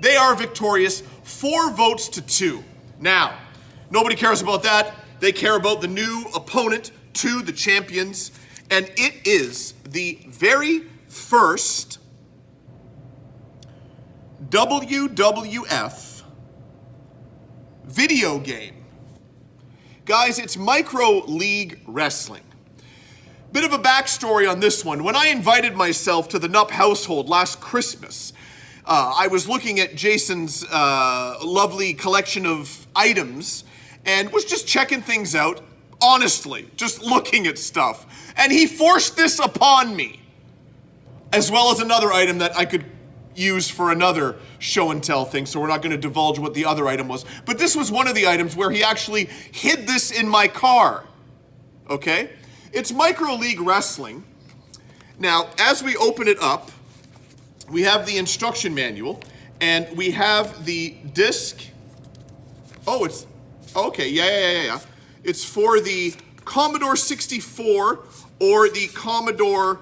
They are victorious 4 votes to 2. Now, nobody cares about that. They care about the new opponent to the champions, and it is the very first WWF video game. Guys, it's Micro League Wrestling. Bit of a backstory on this one. When I invited myself to the Nupp household last Christmas, I was looking at Jason's lovely collection of items and was just checking things out, honestly, just looking at stuff. And he forced this upon me, as well as another item that I could use for another show and tell thing, so we're not going to divulge what the other item was. But this was one of the items where he actually hid this in my car, okay? It's Micro League Wrestling. Now, as we open it up, we have the instruction manual, and we have the disc. Oh, it's, okay, yeah. It's for the Commodore 64 or the Commodore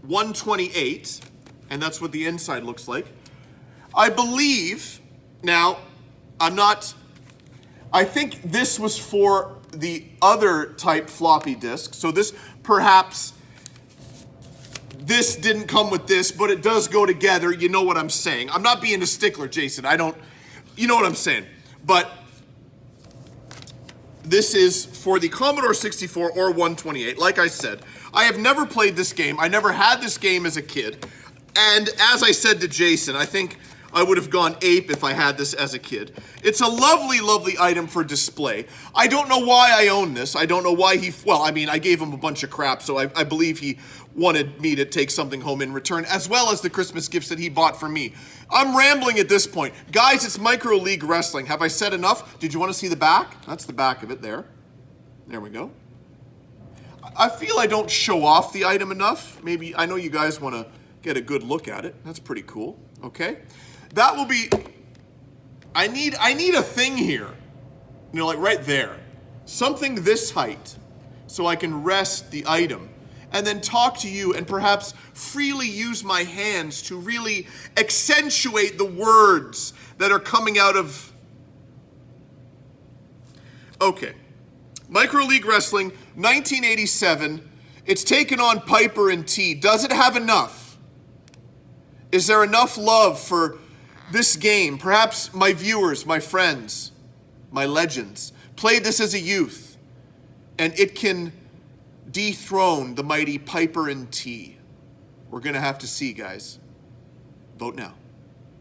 128, and that's what the inside looks like. I believe, now, I think this was for the other type floppy disk, so this didn't come with this, but it does go together, you know what I'm saying. I'm not being a stickler, Jason, you know what I'm saying. But this is for the Commodore 64 or 128. Like I said, I have never played this game. I never had this game as a kid. And as I said to Jason, I think I would have gone ape if I had this as a kid. It's a lovely, lovely item for display. I don't know why I own this. I don't know why I gave him a bunch of crap, so I believe he wanted me to take something home in return, as well as the Christmas gifts that he bought for me. I'm rambling at this point. Guys, it's Micro League Wrestling. Have I said enough? Did you want to see the back? That's the back of it there. There we go. I feel I don't show off the item enough. Maybe, I know you guys want to get a good look at it. That's pretty cool, okay? That will be, I need a thing here, you know, like right there. Something this height, so I can rest the item and then talk to you and perhaps freely use my hands to really accentuate the words that are coming out of... Okay. Micro League Wrestling, 1987. It's taken on Piper and T. Does it have enough? Is there enough love for this game? Perhaps my viewers, my friends, my legends played this as a youth, and it can dethrone the mighty Piper and T. We're gonna have to see, guys. Vote now.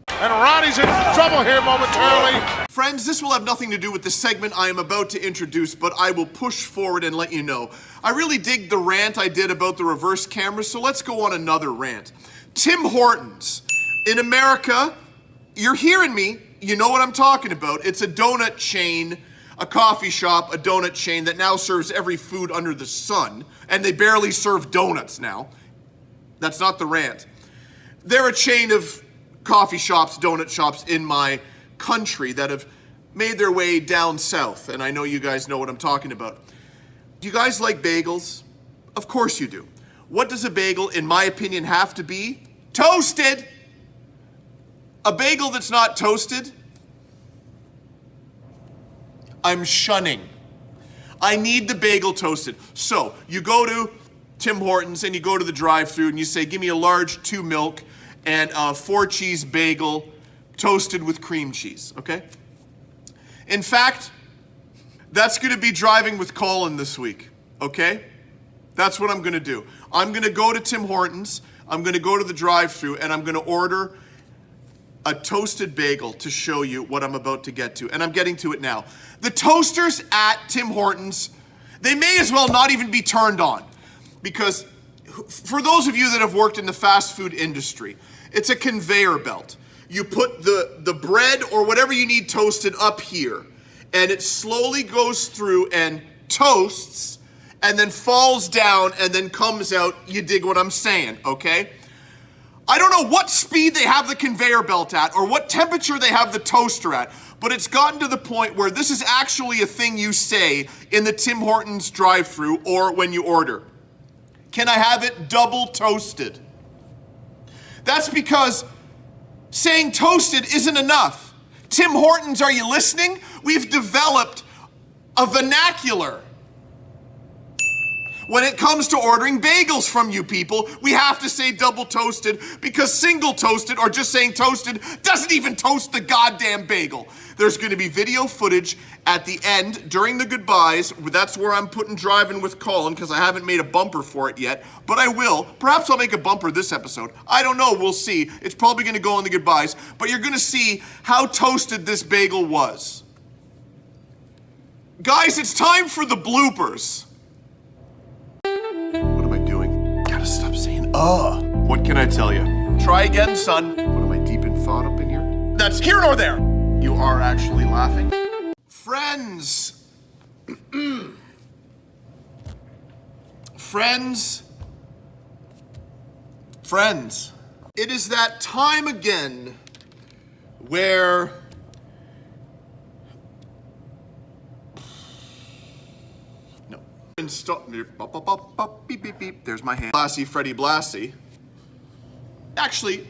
And Roddy's in trouble here momentarily. Friends, this will have nothing to do with the segment I am about to introduce, but I will push forward and let you know. I really dig the rant I did about the reverse camera, so let's go on another rant. Tim Hortons. In America, you're hearing me, you know what I'm talking about. It's a donut chain, a coffee shop, a donut chain that now serves every food under the sun, and they barely serve donuts now. That's not the rant. They're a chain of coffee shops, donut shops in my country that have made their way down south, and I know you guys know what I'm talking about. Do you guys like bagels? Of course you do. What does a bagel, in my opinion, have to be? Toasted! A bagel that's not toasted, I'm shunning. I need the bagel toasted. So, you go to Tim Hortons and you go to the drive-thru and you say, give me a large 2 milk and a 4 cheese bagel toasted with cream cheese, okay? In fact, that's gonna be driving with Colin this week, okay? That's what I'm gonna do. I'm gonna go to Tim Hortons, I'm gonna go to the drive-thru, and I'm gonna order a toasted bagel to show you what I'm about to get to, and I'm getting to it now. The toasters at Tim Hortons, they may as well not even be turned on, because for those of you that have worked in the fast food industry, it's a conveyor belt. You put the bread or whatever you need toasted up here, and it slowly goes through and toasts, and then falls down, and then comes out. You dig what I'm saying, okay? I don't know what speed they have the conveyor belt at or what temperature they have the toaster at, but it's gotten to the point where this is actually a thing you say in the Tim Hortons drive-thru or when you order. Can I have it double toasted? That's because saying toasted isn't enough. Tim Hortons, are you listening? We've developed a vernacular. When it comes to ordering bagels from you people, we have to say double toasted because single toasted or just saying toasted doesn't even toast the goddamn bagel. There's going to be video footage at the end during the goodbyes. That's where I'm putting Driving with Colin because I haven't made a bumper for it yet, but I will. Perhaps I'll make a bumper this episode. I don't know. We'll see. It's probably going to go on the goodbyes, but you're going to see how toasted this bagel was. Guys, it's time for the bloopers. What am I doing? Gotta stop saying, What can I tell you? Try again, son. What am I deep in thought up in here? That's here nor there. You are actually laughing. Friends. Friends. It is that time again where stop. Beep, beep, beep. There's my hand. Blassie, Freddy Blassie. Actually,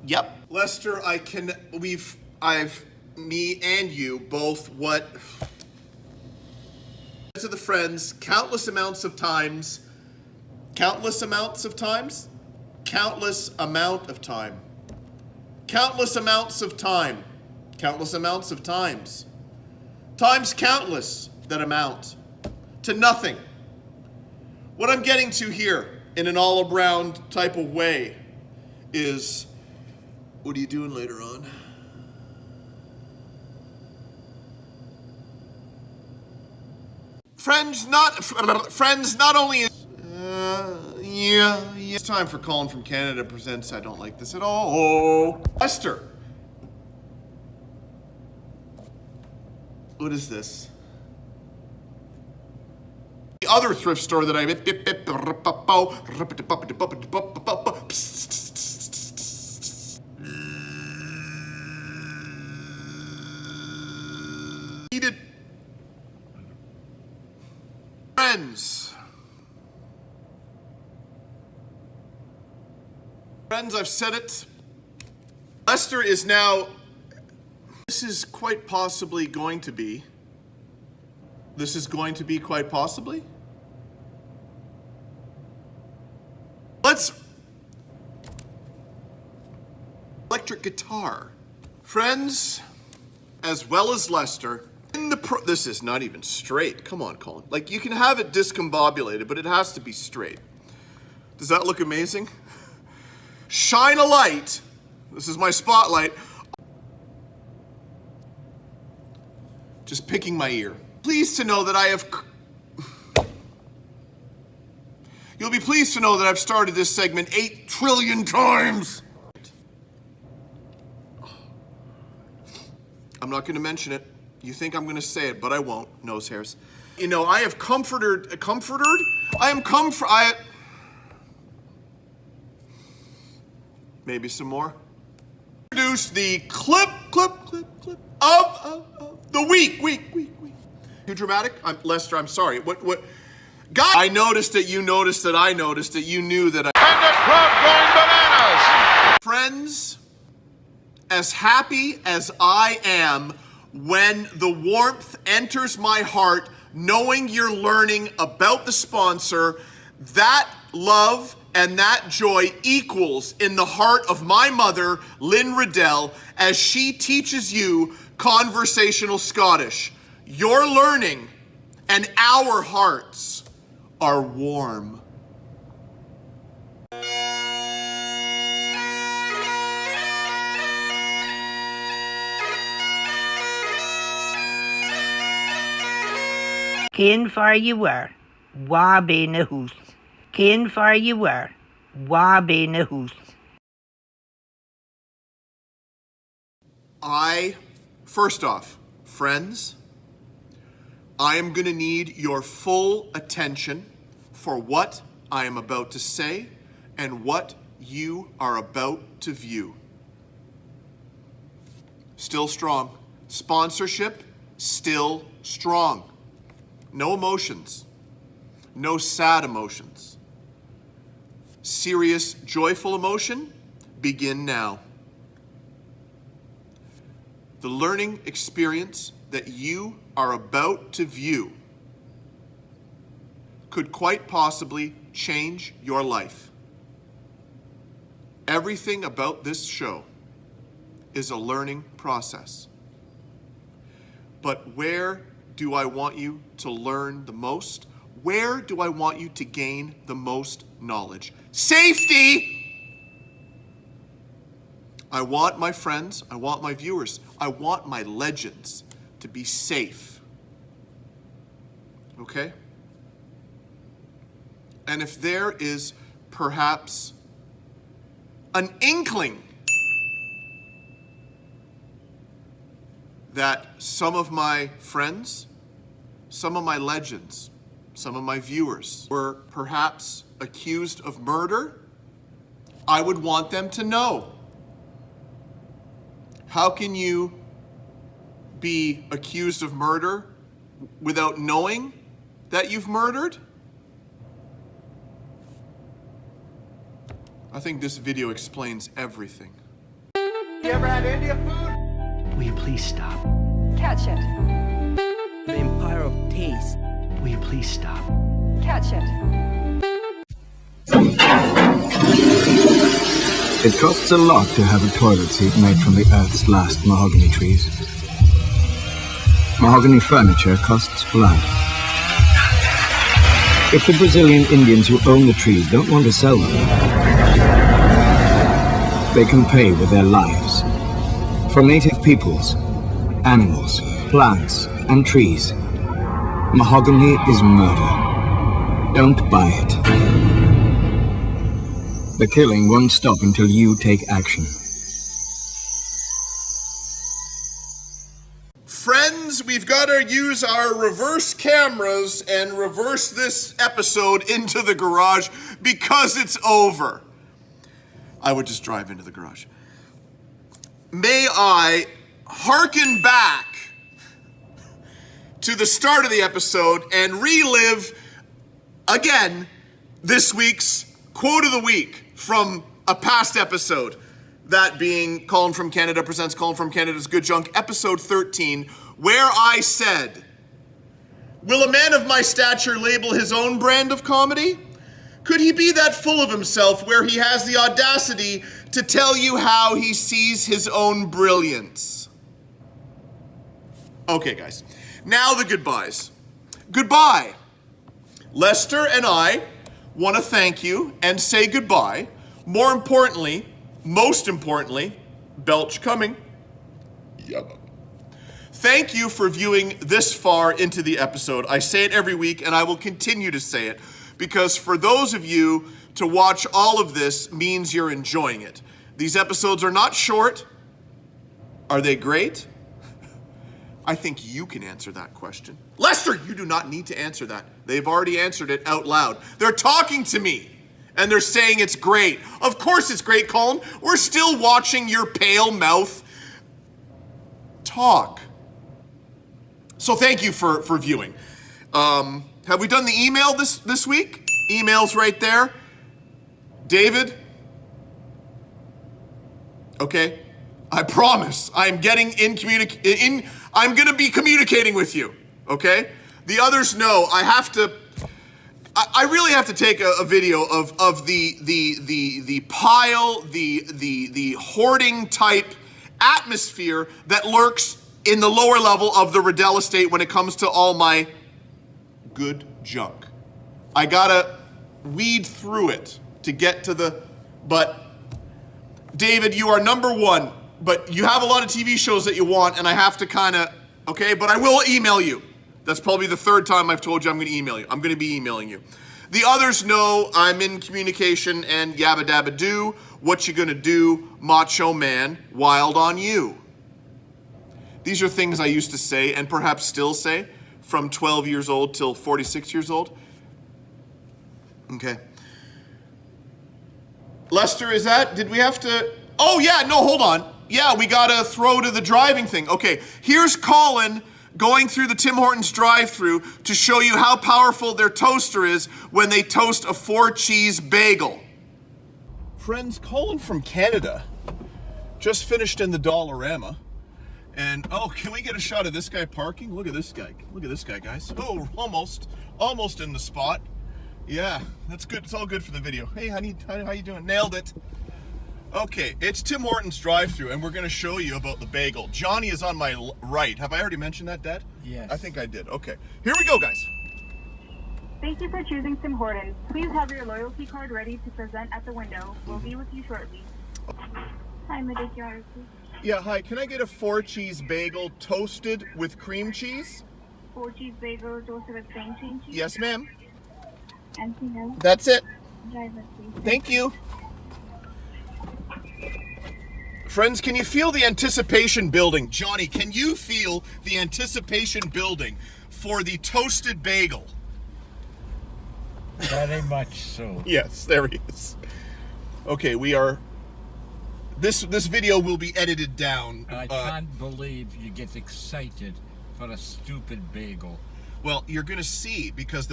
yep. Lester, me and you both to the friends countless amount of times. Times countless that amount to nothing. What I'm getting to here in an all-around type of way is, what are you doing later on? Friends not only it's time for Colin from Canada presents I Don't Like This at All. Lester. What is this? The other thrift store that I needed. Friends, I've said it. Lester is now. This is quite possibly going to be. This is going to be quite possibly. Let's electric guitar. Friends, as well as Lester, in the this is not even straight. Come on, Colin. Like, you can have it discombobulated, but it has to be straight. Does that look amazing? Shine a light. This is my spotlight. Just picking my ear. Pleased to know that I have. You'll be pleased to know that I've started this segment 8 trillion times. I'm not going to mention it. You think I'm going to say it, but I won't. Nose hairs. You know, I have maybe some more. Introduce the clip of the week. Too dramatic? Lester, I'm sorry. What? God, I noticed it, you noticed that I noticed it, you knew that I... And the crowd going bananas! Friends, as happy as I am when the warmth enters my heart, knowing you're learning about the sponsor, that love and that joy equals in the heart of my mother, Lynn Riddell, as she teaches you conversational Scottish. You're learning, and our hearts are warm. Cyn far you were, wa be na hoos. Cyn far you were, wa be na hoos. First off, friends, I am going to need your full attention for what I am about to say and what you are about to view. Still strong. Sponsorship, still strong. No emotions. No sad emotions. Serious, joyful emotion, begin now. The learning experience that you are about to view could quite possibly change your life. Everything about this show is a learning process. But where do I want you to learn the most? Where do I want you to gain the most knowledge? Safety! I want my friends, I want my viewers, I want my legends to be safe. Okay? And if there is perhaps an inkling that some of my friends, some of my legends, some of my viewers were perhaps accused of murder, I would want them to know. How can you be accused of murder without knowing that you've murdered? I think this video explains everything. You ever had India food? Will you please stop? Catch it. The Empire of Taste. Will you please stop? Catch it. It costs a lot to have a toilet seat made from the Earth's last mahogany trees. Mahogany furniture costs blood. If the Brazilian Indians who own the trees don't want to sell them, they can pay with their lives. For native peoples, animals, plants, and trees, mahogany is murder. Don't buy it. The killing won't stop until you take action. Friends, we've got to use our reverse cameras and reverse this episode into the garage because it's over. I would just drive into the garage. May I hearken back to the start of the episode and relive again this week's quote of the week from a past episode. That being Colin from Canada presents Colin from Canada's Good Junk, episode 13, where I said, will a man of my stature label his own brand of comedy? Could he be that full of himself where he has the audacity to tell you how he sees his own brilliance? Okay, guys. Now the goodbyes. Goodbye. Lester and I want to thank you and say goodbye. More importantly, most importantly, belch coming. Yep. Thank you for viewing this far into the episode. I say it every week and I will continue to say it because for those of you to watch all of this means you're enjoying it. These episodes are not short. Are they great? I think you can answer that question. Lester, you do not need to answer that. They've already answered it out loud. They're talking to me, and they're saying it's great. Of course it's great, Colin. We're still watching your pale mouth talk. So thank you for viewing. Have we done the email this week? Email's right there. David? Okay. I promise I'm getting I'm gonna be communicating with you, okay? The others know I really have to take a video of the pile, the hoarding type atmosphere that lurks in the lower level of the Riddell estate when it comes to all my good junk. I gotta weed through it to get to but David, you are number one. But you have a lot of TV shows that you want, and I have to okay? But I will email you. That's probably the third time I've told you I'm gonna email you. I'm gonna be emailing you. The others know I'm in communication and yabba dabba do. What you gonna do, macho man, wild on you. These are things I used to say, and perhaps still say, from 12 years old till 46 years old. Okay. Lester, is that, did we have to, oh yeah, no, hold on. Yeah, we gotta throw to the driving thing. Okay, here's Colin going through the Tim Hortons drive-thru to show you how powerful their toaster is when they toast a 4-cheese bagel. Friends, Colin from Canada just finished in the Dollarama. And, oh, can we get a shot of this guy parking? Look at this guy. Look at this guy, guys. Oh, almost in the spot. Yeah, that's good. It's all good for the video. Hey, honey, how you doing? Nailed it. Okay, it's Tim Hortons drive-thru, and we're going to show you about the bagel. Johnny is on my right. Have I already mentioned that, Dad? Yes. I think I did. Okay, here we go, guys. Thank you for choosing Tim Hortons. Please have your loyalty card ready to present at the window. We'll be with you shortly. Hi, may I take your order, please? Yeah, hi. Can I get a 4-cheese bagel toasted with cream cheese? 4-cheese bagel toasted with cream cheese? Yes, ma'am. Anything else? That's it. Driver, please. Thank you. Friends, can you feel the anticipation building? Johnny, can you feel the anticipation building for the toasted bagel? Very much so. Yes, there he is. Okay, we are... This video will be edited down. I can't believe you get excited for a stupid bagel. Well, you're going to see, because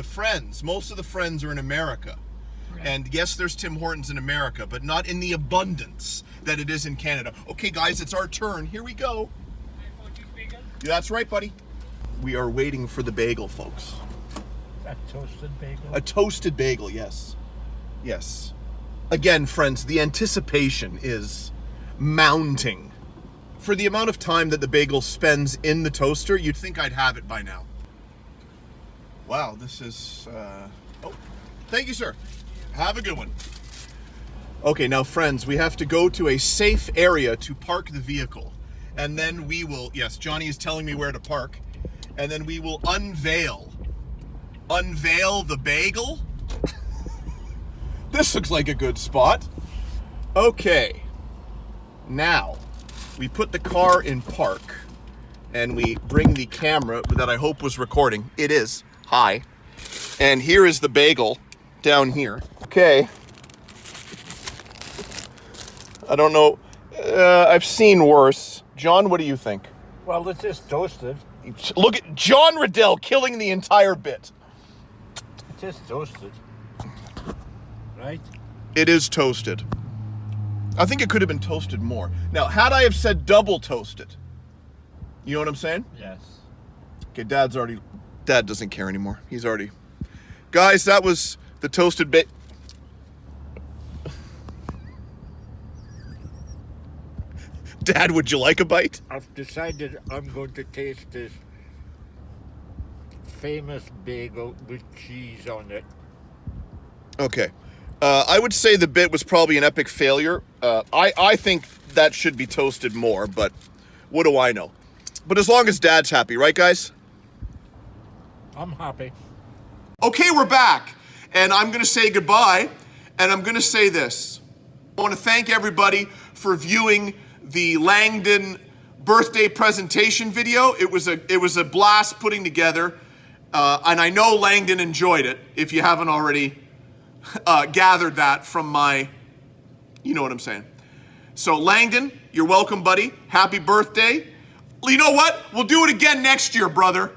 most of the friends are in America. Right. And yes, there's Tim Hortons in America, but not in the abundance that it is in Canada. Okay, guys, it's our turn. Here we go. That's right, buddy. We are waiting for the bagel, folks. A toasted bagel? A toasted bagel, yes. Yes. Again, friends, the anticipation is mounting. For the amount of time that the bagel spends in the toaster, you'd think I'd have it by now. Wow, this is... Oh, thank you, sir. Have a good one. Okay, now, friends, we have to go to a safe area to park the vehicle. And then we will... Yes, Johnny is telling me where to park. And then we will unveil the bagel. This looks like a good spot. Okay. Now, we put the car in park and we bring the camera that I hope was recording. It is. Hi. And here is the bagel down here. Okay. I don't know. I've seen worse. John, what do you think? Well, it's just toasted. Look at John Riddell killing the entire bit. It's just toasted. Right? It is toasted. I think it could have been toasted more. Now, had I have said double toasted, you know what I'm saying? Yes. Okay, Dad doesn't care anymore. He's already... Guys, that was the toasted bit. Dad, would you like a bite? I've decided I'm going to taste this famous bagel with cheese on it. Okay. I would say the bit was probably an epic failure. I think that should be toasted more, but what do I know? But as long as Dad's happy, right, guys? I'm happy. Okay, we're back. And I'm going to say goodbye, and I'm going to say this. I want to thank everybody for viewing the Langdon birthday presentation video. It was a blast putting together, and I know Langdon enjoyed it, if you haven't already gathered that from my, you know what I'm saying. So Langdon, you're welcome, buddy. Happy birthday. You know what? We'll do it again next year, brother.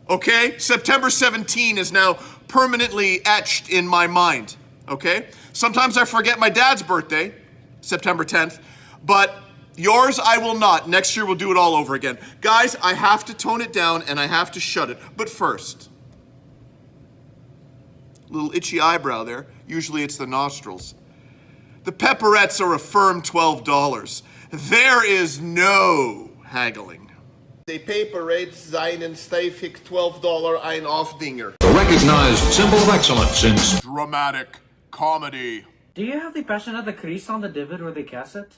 Okay? September 17 is now permanently etched in my mind. Okay? Sometimes I forget my dad's birthday, September 10th, but yours I will not. Next year we'll do it all over again. Guys, I have to tone it down and I have to shut it. But first, little itchy eyebrow there. Usually it's the nostrils. The pepperettes are a firm $12. There is no haggling. The pepperettes seinen stijfig $12 ein Aufdinger. A recognized symbol of excellence since dramatic comedy. Do you have the Passion of the Christ on the DVD or the cassette?